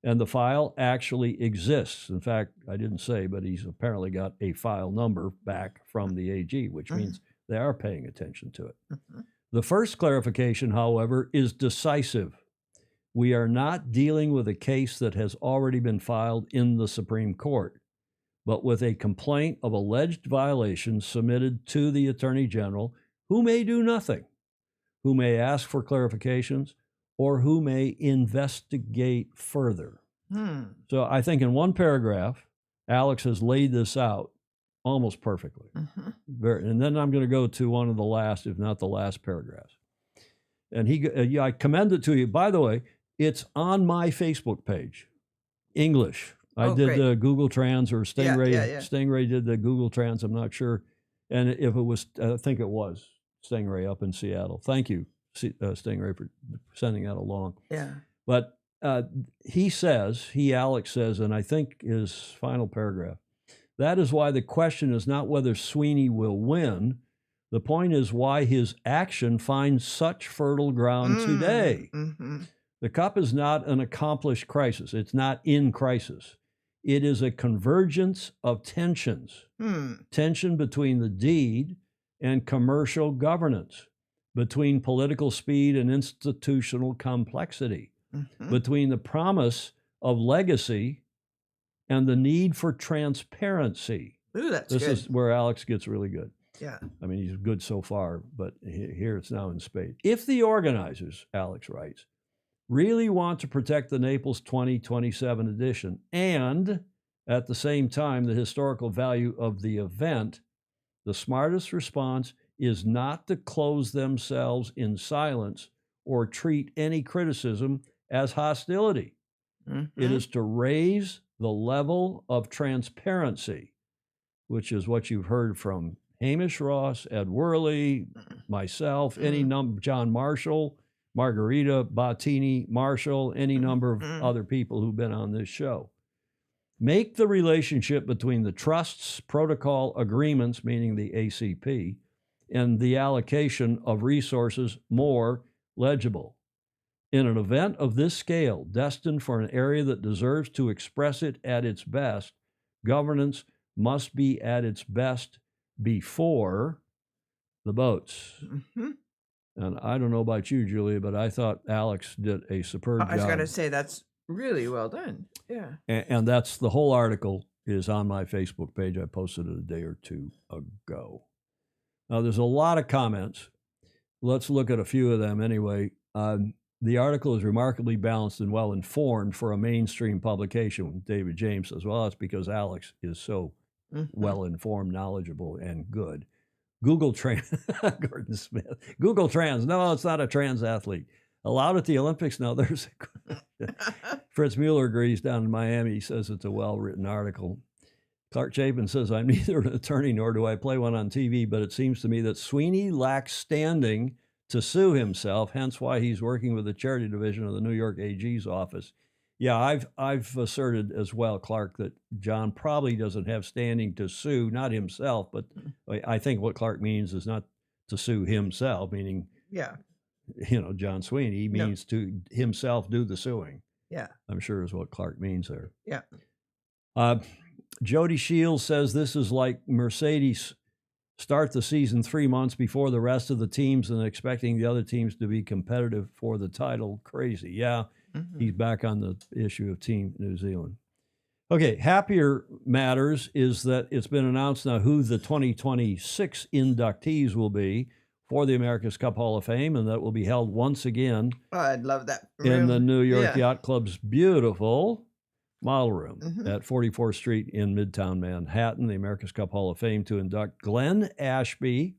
And the file actually exists. In fact, I didn't say, but he's apparently got a file number back from the AG, which means they are paying attention to it. The first clarification, however, is decisive. We are not dealing with a case that has already been filed in the Supreme Court, but with a complaint of alleged violations submitted to the Attorney General, who may do nothing, who may ask for clarifications, or who may investigate further. So I think in one paragraph, Alex has laid this out almost perfectly. And then I'm going to go to one of the last, if not the last paragraphs. And I commend it to you. By the way, it's on my Facebook page, English. I did the Google Trans, or Stingray. Stingray did the Google Trans, I'm not sure. And if it was, I think it was Stingray up in Seattle. Thank you, Stingray, for sending that along. But Alex says, and I think his final paragraph, that is why the question is not whether Sweeney will win, The point is why his action finds such fertile ground today. Mm-hmm. The Cup is not an accomplished crisis. It's not in crisis. It is a convergence of tensions. Tension between the deed and commercial governance, between political speed and institutional complexity, between the promise of legacy and the need for transparency. Ooh, that's This good. is where Alex gets really good. Yeah. I mean, he's good so far, but here it's now in spades. If the organizers, Alex writes, really want to protect the Naples 2027 edition and at the same time the historical value of the event, the smartest response is not to close themselves in silence or treat any criticism as hostility. It is to raise the level of transparency, which is what you've heard from Hamish Ross, Ed Worley, myself, John Marshall, Margarita Bottini Marshall, any number of other people who've been on this show. Make the relationship between the trusts, protocol agreements, meaning the ACP, and the allocation of resources more legible. In an event of this scale, destined for an area that deserves to express it at its best, governance must be at its best before the boats. And I don't know about you, Julia, but I thought Alex did a superb job. I was going to say that's really well done. Yeah. And that's the whole article is on my Facebook page. I posted it a day or two ago. Now, there's a lot of comments. Let's look at a few of them anyway. The article is remarkably balanced and well-informed for a mainstream publication. David James says, well, that's because Alex is so well-informed, knowledgeable, and good. Google Trans, Gordon Smith. Google Trans, no, it's not a trans athlete. Allowed at the Olympics? No, there's Fritz Mueller agrees down in Miami. He says it's a well-written article. Clark Chapin says, I'm neither an attorney nor do I play one on TV, but it seems to me that Sweeney lacks standing to sue himself, hence why he's working with the charity division of the New York AG's office. Yeah, I've asserted as well, Clark, that John probably doesn't have standing to sue, not himself, but I think what Clark means is not to sue himself, meaning, John Sweeney means to himself do the suing. Yeah. I'm sure is what Clark means there. Yeah. Jody Shields says this is like Mercedes start the season 3 months before the rest of the teams and expecting the other teams to be competitive for the title. Crazy. Yeah, he's back on the issue of Team New Zealand. Okay, happier matters is that it's been announced now who the 2026 inductees will be for the America's Cup Hall of Fame, and that will be held once again I'd love that in the New York Yacht Club's beautiful model room at 44th Street in Midtown Manhattan, the America's Cup Hall of Fame, to induct Glenn Ashby,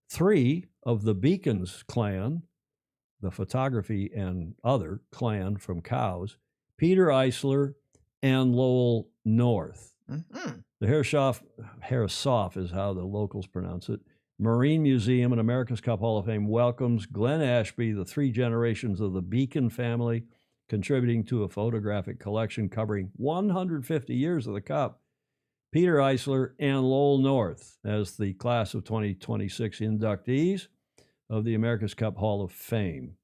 3 of the Beacons clan, the photography and other clan from Cows, Peter Eisler, and Lowell North. The Harrisoff is how the locals pronounce it. Marine Museum and America's Cup Hall of Fame welcomes Glenn Ashby, the 3 generations of the Beacon family, contributing to a photographic collection covering 150 years of the Cup. Peter Eisler and Lowell North as the class of 2026 inductees of the America's Cup Hall of Fame.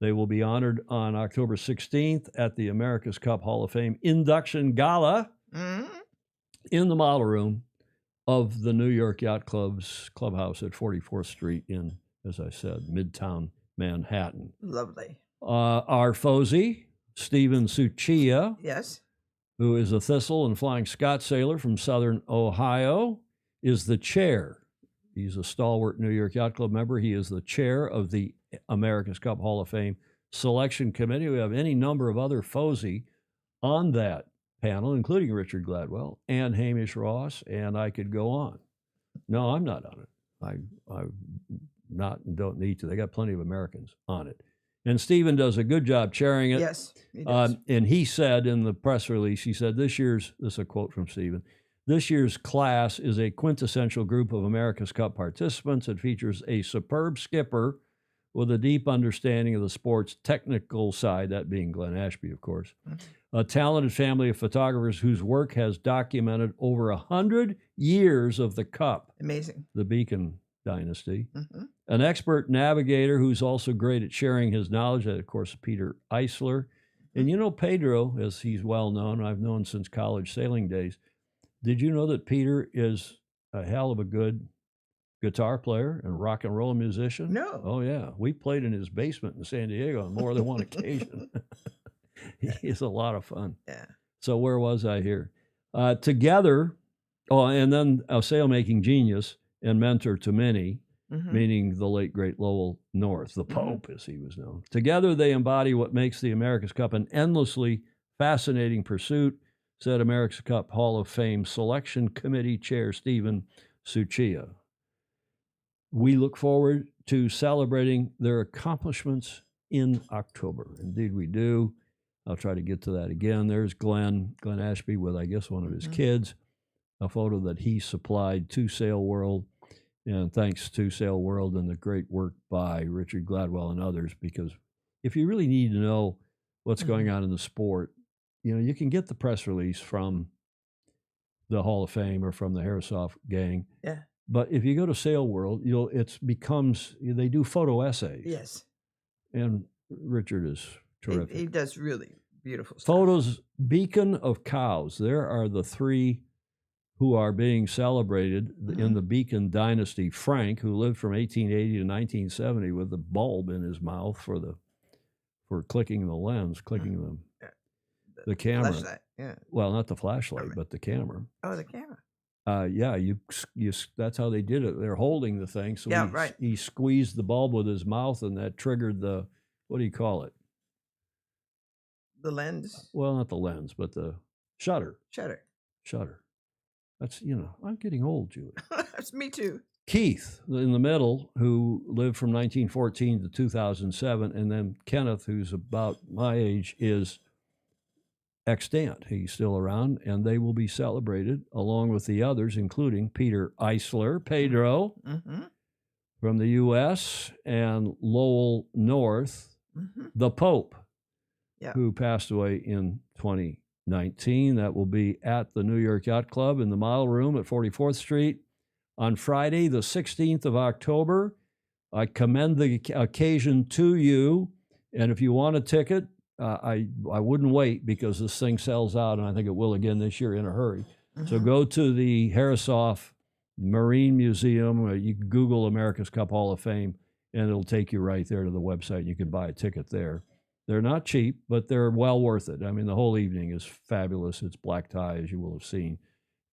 They will be honored on October 16th at the America's Cup Hall of Fame induction gala in the model room of the New York Yacht Club's clubhouse at 44th Street in, as I said, Midtown Manhattan. Lovely. Our Fozy, Stephen Suchia, Yes. who is a Thistle and Flying Scot sailor from Southern Ohio, is the chair. He's a stalwart New York Yacht Club member. He is the chair of the America's Cup Hall of Fame Selection Committee. We have any number of other Fozy on that panel, including Richard Gladwell and Hamish Ross, and I could go on. No, I'm not on it. I'm not and don't need to. They got plenty of Americans on it. And Stephen does a good job chairing it. Yes, he does. And he said in the press release, he said, this is a quote from Stephen, this year's class is a quintessential group of America's Cup participants. It features a superb skipper with a deep understanding of the sport's technical side, that being Glenn Ashby, of course, a talented family of photographers whose work has documented over 100 years of the Cup. Amazing. The Beacon dynasty. Mhm. An expert navigator who's also great at sharing his knowledge, of course, Peter Eisler. And you know Pedro, as he's well known, I've known since college sailing days. Did you know that Peter is a hell of a good guitar player and rock and roll musician? No. Oh, yeah. We played in his basement in San Diego on more than one occasion. He is a lot of fun. Yeah. So where was I here? Together, and then a sailmaking genius and mentor to many, meaning the late, great Lowell North, the Pope, as he was known. Together, they embody what makes the America's Cup an endlessly fascinating pursuit, said America's Cup Hall of Fame Selection Committee Chair Stephen Suchia. We look forward to celebrating their accomplishments in October. Indeed, we do. I'll try to get to that again. There's Glenn Ashby with, I guess, one of his kids, a photo that he supplied to Sail World. And thanks to Sail World and the great work by Richard Gladwell and others, because if you really need to know what's going on in the sport, you can get the press release from the Hall of Fame or from the Harrisoff gang. Yeah. But if you go to Sail World, they do photo essays. Yes. And Richard is terrific. He does really beautiful stuff. Photos, Beacon of Cows. There are the three who are being celebrated in the Beacon dynasty. Frank, who lived from 1880 to 1970 with the bulb in his mouth for clicking the lens, clicking the camera. Flashlight. Yeah. Well, not the flashlight, but the camera. Oh, the camera. Yeah, you that's how they did it. They're holding the thing, so he squeezed the bulb with his mouth, and that triggered the, what do you call it? The lens. Well, not the lens, but the shutter. Shutter. That's, I'm getting old, Julie. That's me too. Keith, in the middle, who lived from 1914 to 2007, and then Kenneth, who's about my age, is extant. He's still around, and they will be celebrated along with the others, including Peter Eisler, Pedro, from the U.S., and Lowell North, the Pope, who passed away in 2019. That will be at the New York Yacht Club in the Model Room at 44th Street on Friday, the 16th of October. I commend the occasion to you, and if you want a ticket, I wouldn't wait, because this thing sells out, and I think it will again this year in a hurry. So go to the Harrisoff Marine Museum. You can Google America's Cup Hall of Fame, and it'll take you right there to the website. You can buy a ticket there. They're not cheap, but they're well worth it. I mean, the whole evening is fabulous. It's black tie, as you will have seen,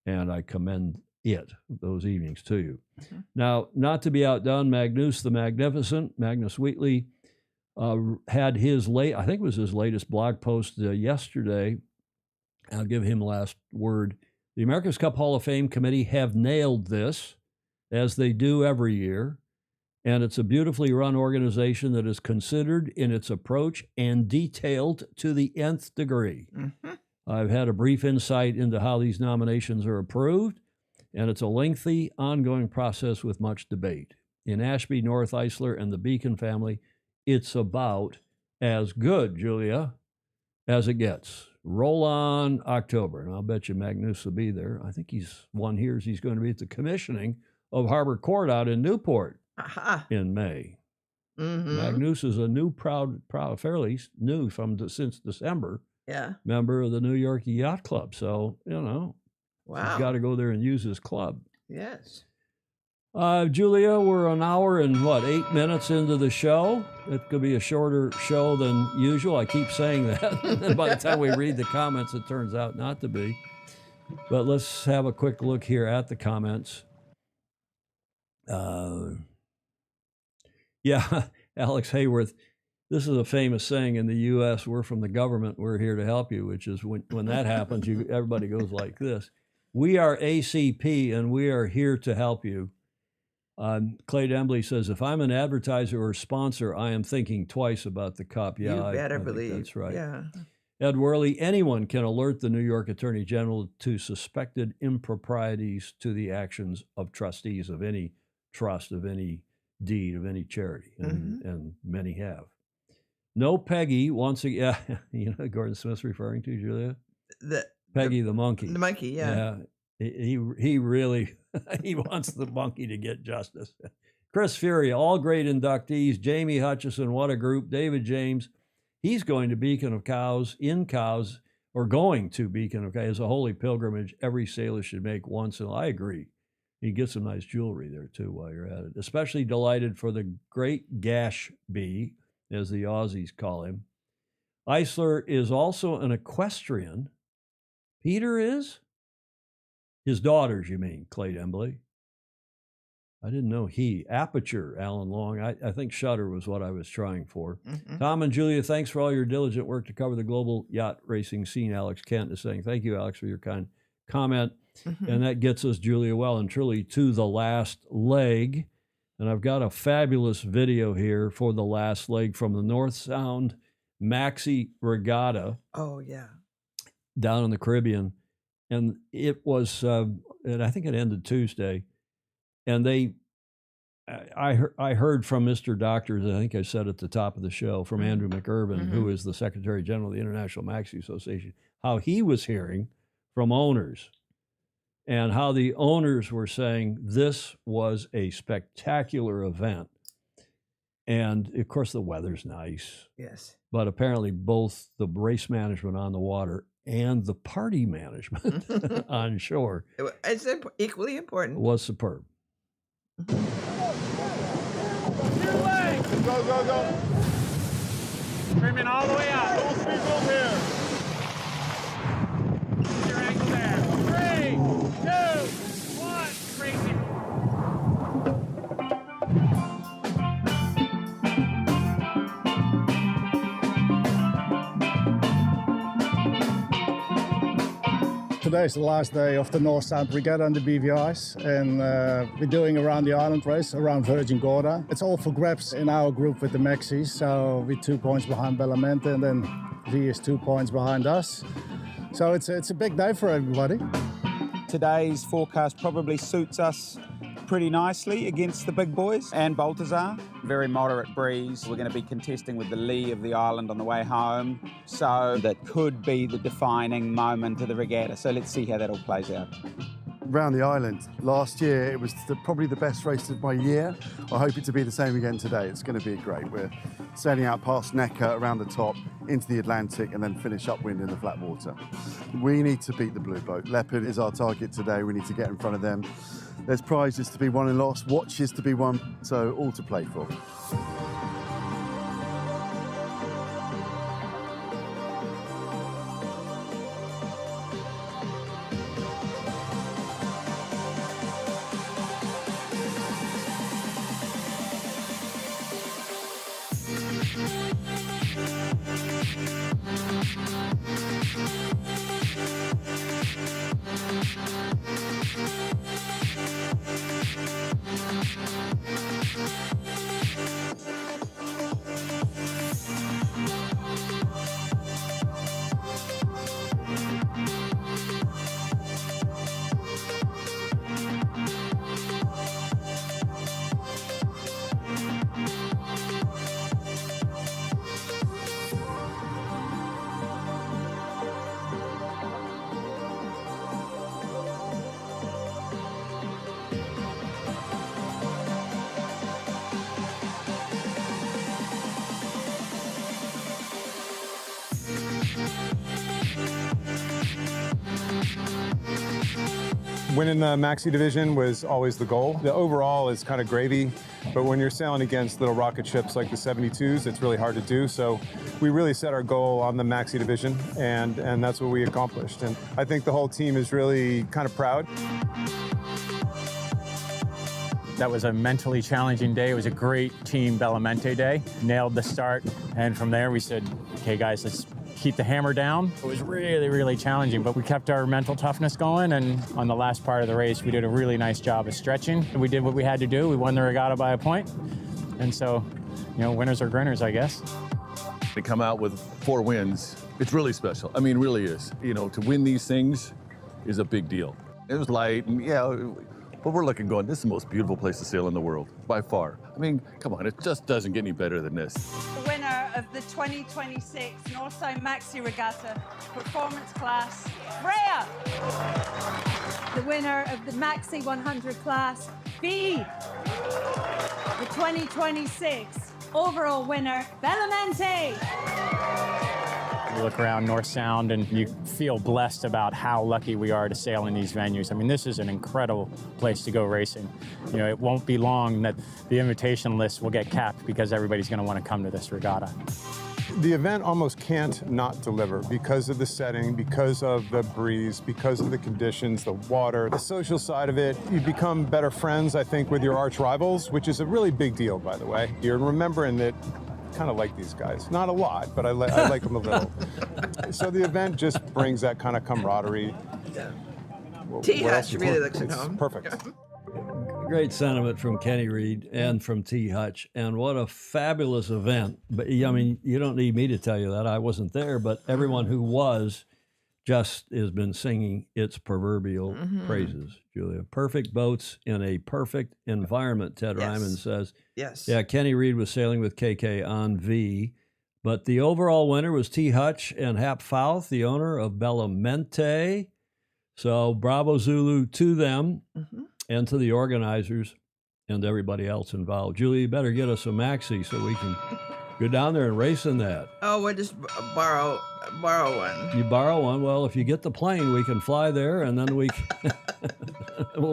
and I commend those evenings to you. Now, not to be outdone, Magnus the Magnificent, Magnus Wheatley, had I think it was his latest blog post yesterday. I'll give him last word. The America's Cup Hall of Fame Committee have nailed this, as they do every year. And it's a beautifully run organization that is considered in its approach and detailed to the nth degree. I've had a brief insight into how these nominations are approved, and it's a lengthy, ongoing process with much debate. In Ashby, North, Eisler, and the Beacon family, it's about as good, Julia, as it gets. Roll on October, and I'll bet you Magnus will be there. I think he's going to be at the commissioning of Harbor Court out in Newport in May. Magnus is a new, fairly new since December, member of the New York Yacht Club. So, Wow. He's got to go there and use his club. Yes. Julia, we're an hour and 8 minutes into the show. It could be a shorter show than usual. I keep saying that. And by the time we read the comments, it turns out not to be. But let's have a quick look here at the comments. Alex Hayworth, this is a famous saying in the U.S., we're from the government, we're here to help you, which is when that happens, everybody goes like this. We are ACP, and we are here to help you. Clay Dembley says, if I'm an advertiser or sponsor, I am thinking twice about the cup. Yeah, you better I think believe. that's right. Yeah. Ed Worley, anyone can alert the New York Attorney General to suspected improprieties to the actions of trustees of any trust, of any deed, of any charity, and many have. No Peggy, once again, Gordon Smith's referring to, Julia? Peggy the monkey. The monkey, yeah. He really, he wants the monkey to get justice. Chris Fury, all great inductees. Jamie Hutchison, what a group. David James, he's going to Beacon of Cows, or going to Beacon of Cows, as a holy pilgrimage every sailor should make once. And I agree. You get some nice jewelry there, too, while you're at it. Especially delighted for the great Gash Bee, as the Aussies call him. Eisler is also an equestrian. Peter is? His daughters, you mean, Clay Embley. I didn't know he. Aperture, Alan Long. I think Shutter was what I was trying for. Mhm. Tom and Julia, thanks for all your diligent work to cover the global yacht racing scene. Alex Kent is saying, thank you, Alex, for your kind comment. And that gets us, Julia, well and truly to the last leg. And I've got a fabulous video here for the last leg from the North Sound Maxi Regatta. Oh, yeah. Down in the Caribbean. And it was, and I think it ended Tuesday. And I heard from Mr. Doctors, I think I said at the top of the show, from Andrew McIrvin, who is the Secretary General of the International Maxi Association, how he was hearing from owners and how the owners were saying this was a spectacular event. And of course, the weather's nice. Yes. But apparently both the race management on the water and the party management on shore It's equally important. was superb. Two legs. Go, go, go. Trimming all the way out. Full speed over here. Keep your angle there. 3, 2, 1. Crazy. Today's the last day of the North Sound Regatta and the BVIs, and we're doing around the island race around Virgin Gorda. It's all for grabs in our group with the Maxis, so we're 2 points behind Bellamente, and then V is 2 points behind us. So it's a big day for everybody. Today's forecast probably suits us pretty nicely against the big boys and Baltazar. Very moderate breeze. We're going to be contesting with the lee of the island on the way home, so that could be the defining moment of the regatta. So let's see how that all plays out. Around the island last year, it was probably the best race of my year. I hope it to be the same again today. It's going to be great. We're sailing out past Necker, around the top, into the Atlantic, and then finish upwind in the flat water. We need to beat the blue boat. Leopard is our target today. We need to get in front of them. There's prizes to be won and lost, watches to be won, so all to play for. Winning the Maxi division was always the goal. The overall is kind of gravy, but when you're sailing against little rocket ships like the 72s, it's really hard to do. So we really set our goal on the Maxi division, and that's what we accomplished. And I think the whole team is really kind of proud. That was a mentally challenging day. It was a great Team Bellamente day. Nailed the start, and from there we said, okay guys, let's keep the hammer down. It was really, really challenging, but we kept our mental toughness going, and on the last part of the race, we did a really nice job of stretching. We did what we had to do. We won the regatta by a point, and so, you know, winners are grinners, I guess. To come out with 4 wins, it's really special. I mean, it really is. You know, to win these things is a big deal. It was light, and yeah, but we're looking going, this is the most beautiful place to sail in the world, by far. I mean, come on, it just doesn't get any better than this. The winner of the 2026 North Sound Maxi Regatta Performance Class, Freya. The winner of the Maxi 100 class, B. the 2026 overall winner, Bellamente. You look around North Sound and you feel blessed about how lucky we are to sail in these venues. I mean, this is an incredible place to go racing. You know, it won't be long that the invitation list will get capped because everybody's going to want to come to this regatta. The event almost can't not deliver because of the setting, because of the breeze, because of the conditions, the water, the social side of it. You become better friends, I think, with your arch rivals, which is a really big deal, by the way. You're remembering that I kind of like these guys. Not a lot, but I like them a little. So the event just brings that kind of camaraderie. Yeah. What T. else Hutch you really want? looks at It's home. Perfect. Great sentiment from Kenny Reed and from T. Hutch, and what a fabulous event. But I mean, you don't need me to tell you that. I wasn't there, but everyone who was just has been singing its proverbial praises, Julia. Perfect boats in a perfect environment, Ted Ryman says. Yes. Yeah, Kenny Reed was sailing with KK on V, but the overall winner was T. Hutch and Hap Fouth, the owner of Bellamente. So bravo Zulu to them. And to the organizers and everybody else involved. Julie, you better get us a maxi so we can go down there and race in that. Oh, we'll just borrow one. You borrow one. Well, if you get the plane, we can fly there, and then we'll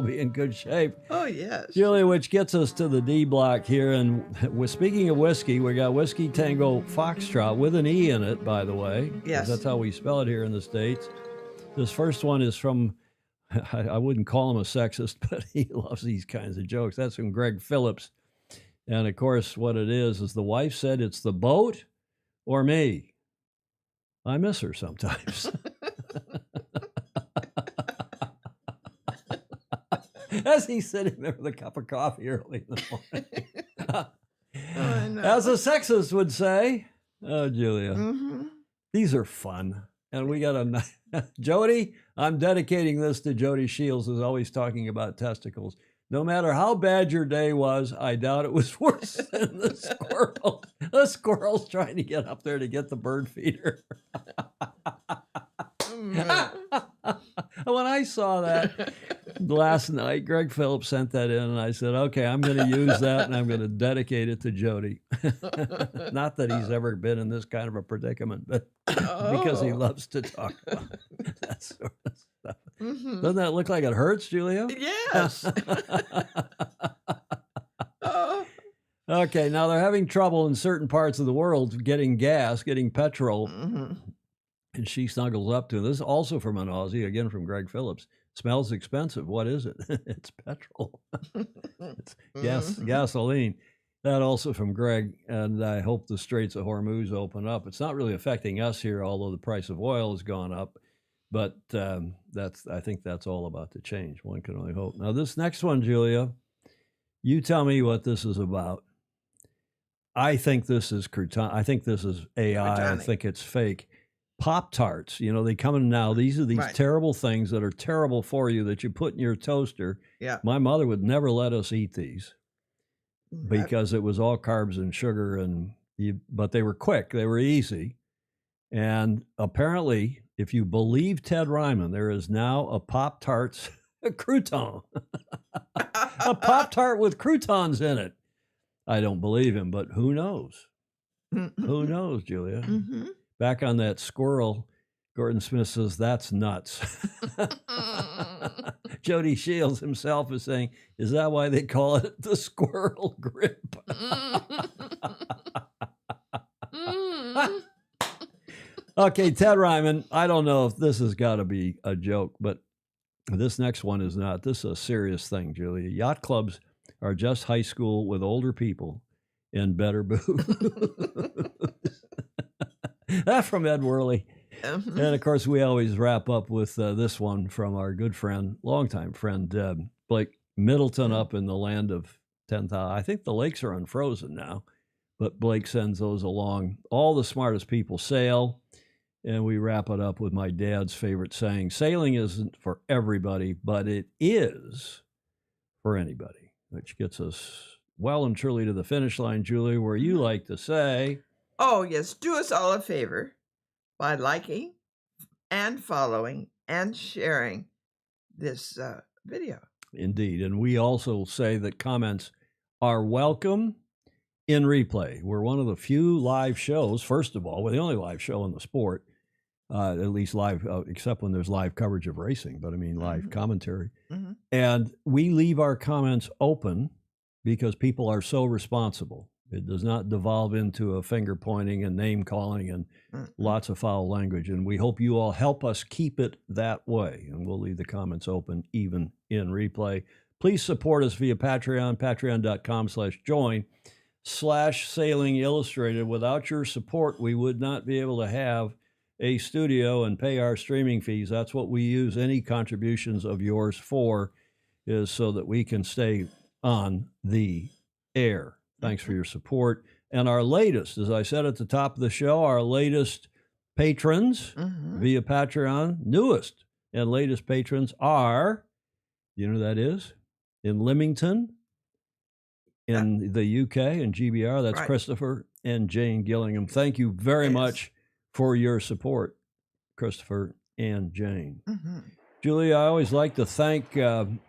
be in good shape. Oh, yes. Julie, which gets us to the D block here. And we're speaking of whiskey, we got Whiskey Tango Foxtrot with an E in it, by the way. Yes. That's how we spell it here in the States. This first one is from, I wouldn't call him a sexist, but he loves these kinds of jokes. That's from Greg Phillips. And of course, what it is the wife said, it's the boat or me. I miss her sometimes. As he's sitting there with a cup of coffee early in the morning. As a sexist would say. Oh, Julia. These are fun. And we got a Jody, I'm dedicating this to Jody Shields, who's always talking about testicles. No matter how bad your day was, I doubt it was worse than the squirrel. The squirrel's trying to get up there to get the bird feeder. When I saw that last night, Greg Phillips sent that in, and I said, okay, I'm going to use that, and I'm going to dedicate it to Jody. Not that he's ever been in this kind of a predicament, but because he loves to talk about that sort of stuff. Doesn't that look like it hurts, Julia? Yes. Okay, now they're having trouble in certain parts of the world getting gas, getting petrol. And she snuggles up to this is also from an Aussie, again from Greg Phillips. Smells expensive. What is it? It's petrol. It's gasoline. That also from Greg. And I hope the Straits of Hormuz open up. It's not really affecting us here, although the price of oil has gone up. But I think that's all about to change. One can only hope. Now, this next one, Julia, you tell me what this is about. I think this is crouton. I think this is AI. I think it's fake. Pop-Tarts, you know, they come in now. These are these terrible things that are terrible for you that you put in your toaster. Yeah. My mother would never let us eat these because it was all carbs and sugar, but they were quick. They were easy. And apparently, if you believe Ted Ryman, there is now a Pop-Tarts crouton. A Pop-Tart with croutons in it. I don't believe him, but who knows? Who knows, Julia? Back on that squirrel, Gordon Smith says, that's nuts. Jody Shields himself is saying, is that why they call it the squirrel grip? Okay, Ted Ryman, I don't know if this has got to be a joke, but this next one is not. This is a serious thing, Julia. Yacht clubs are just high school with older people and better booze. That's from Ed Worley. And, of course, we always wrap up with this one from our good friend, longtime friend, Blake Middleton up in the land of 10,000. I think the lakes are unfrozen now, but Blake sends those along. All the smartest people sail, and we wrap it up with my dad's favorite saying, sailing isn't for everybody, but it is for anybody, which gets us well and truly to the finish line, Julie, where you like to say... Oh, yes. Do us all a favor by liking and following and sharing this video. Indeed. And we also say that comments are welcome in replay. We're one of the few live shows, first of all, we're the only live show in the sport, at least live, except when there's live coverage of racing, but I mean live commentary. Mm-hmm. And we leave our comments open because people are so responsible. It does not devolve into a finger pointing and name calling and lots of foul language. And we hope you all help us keep it that way. And we'll leave the comments open even in replay. Please support us via Patreon, patreon.com/join/Sailing Illustrated. Without your support, we would not be able to have a studio and pay our streaming fees. That's what we use any contributions of yours for, is so that we can stay on the air. Thanks for your support. And our latest, as I said at the top of the show, our latest patrons via Patreon, newest and latest patrons are, you know who that is? In Leamington, in the UK, in GBR, that's Christopher and Jane Gillingham. Thank you very much for your support, Christopher and Jane. Julie, I always like to thank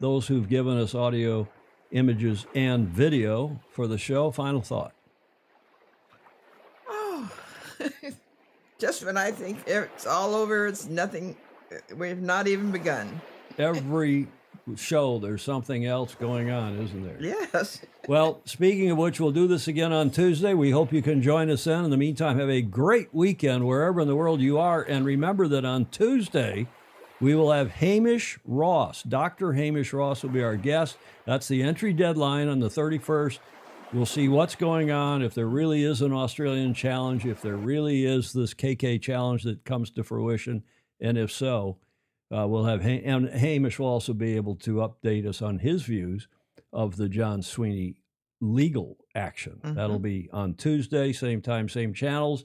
those who've given us audio, images, and video for the show. Final thought. Oh, just when I think it's all over, it's nothing. We've not even begun. Every show, there's something else going on, isn't there? Yes. Well, speaking of which, we'll do this again on Tuesday. We hope you can join us then. In the meantime, have a great weekend wherever in the world you are. And remember that on Tuesday, we will have Hamish Ross. Dr. Hamish Ross will be our guest. That's the entry deadline on the 31st. We'll see what's going on, if there really is an Australian challenge, if there really is this KK challenge that comes to fruition. And if so, we'll have and Hamish will also be able to update us on his views of the John Sweeney legal action. That'll be on Tuesday, same time, same channels.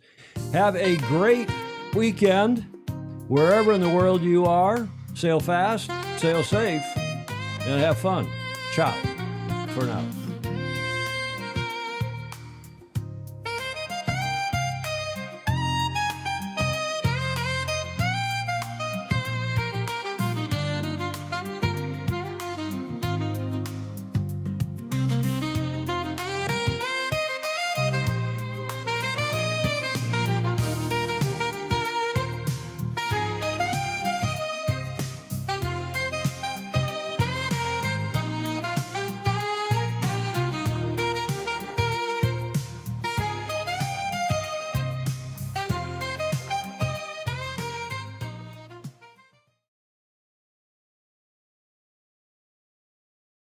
Have a great weekend. Wherever in the world you are, sail fast, sail safe, and have fun. Ciao for now.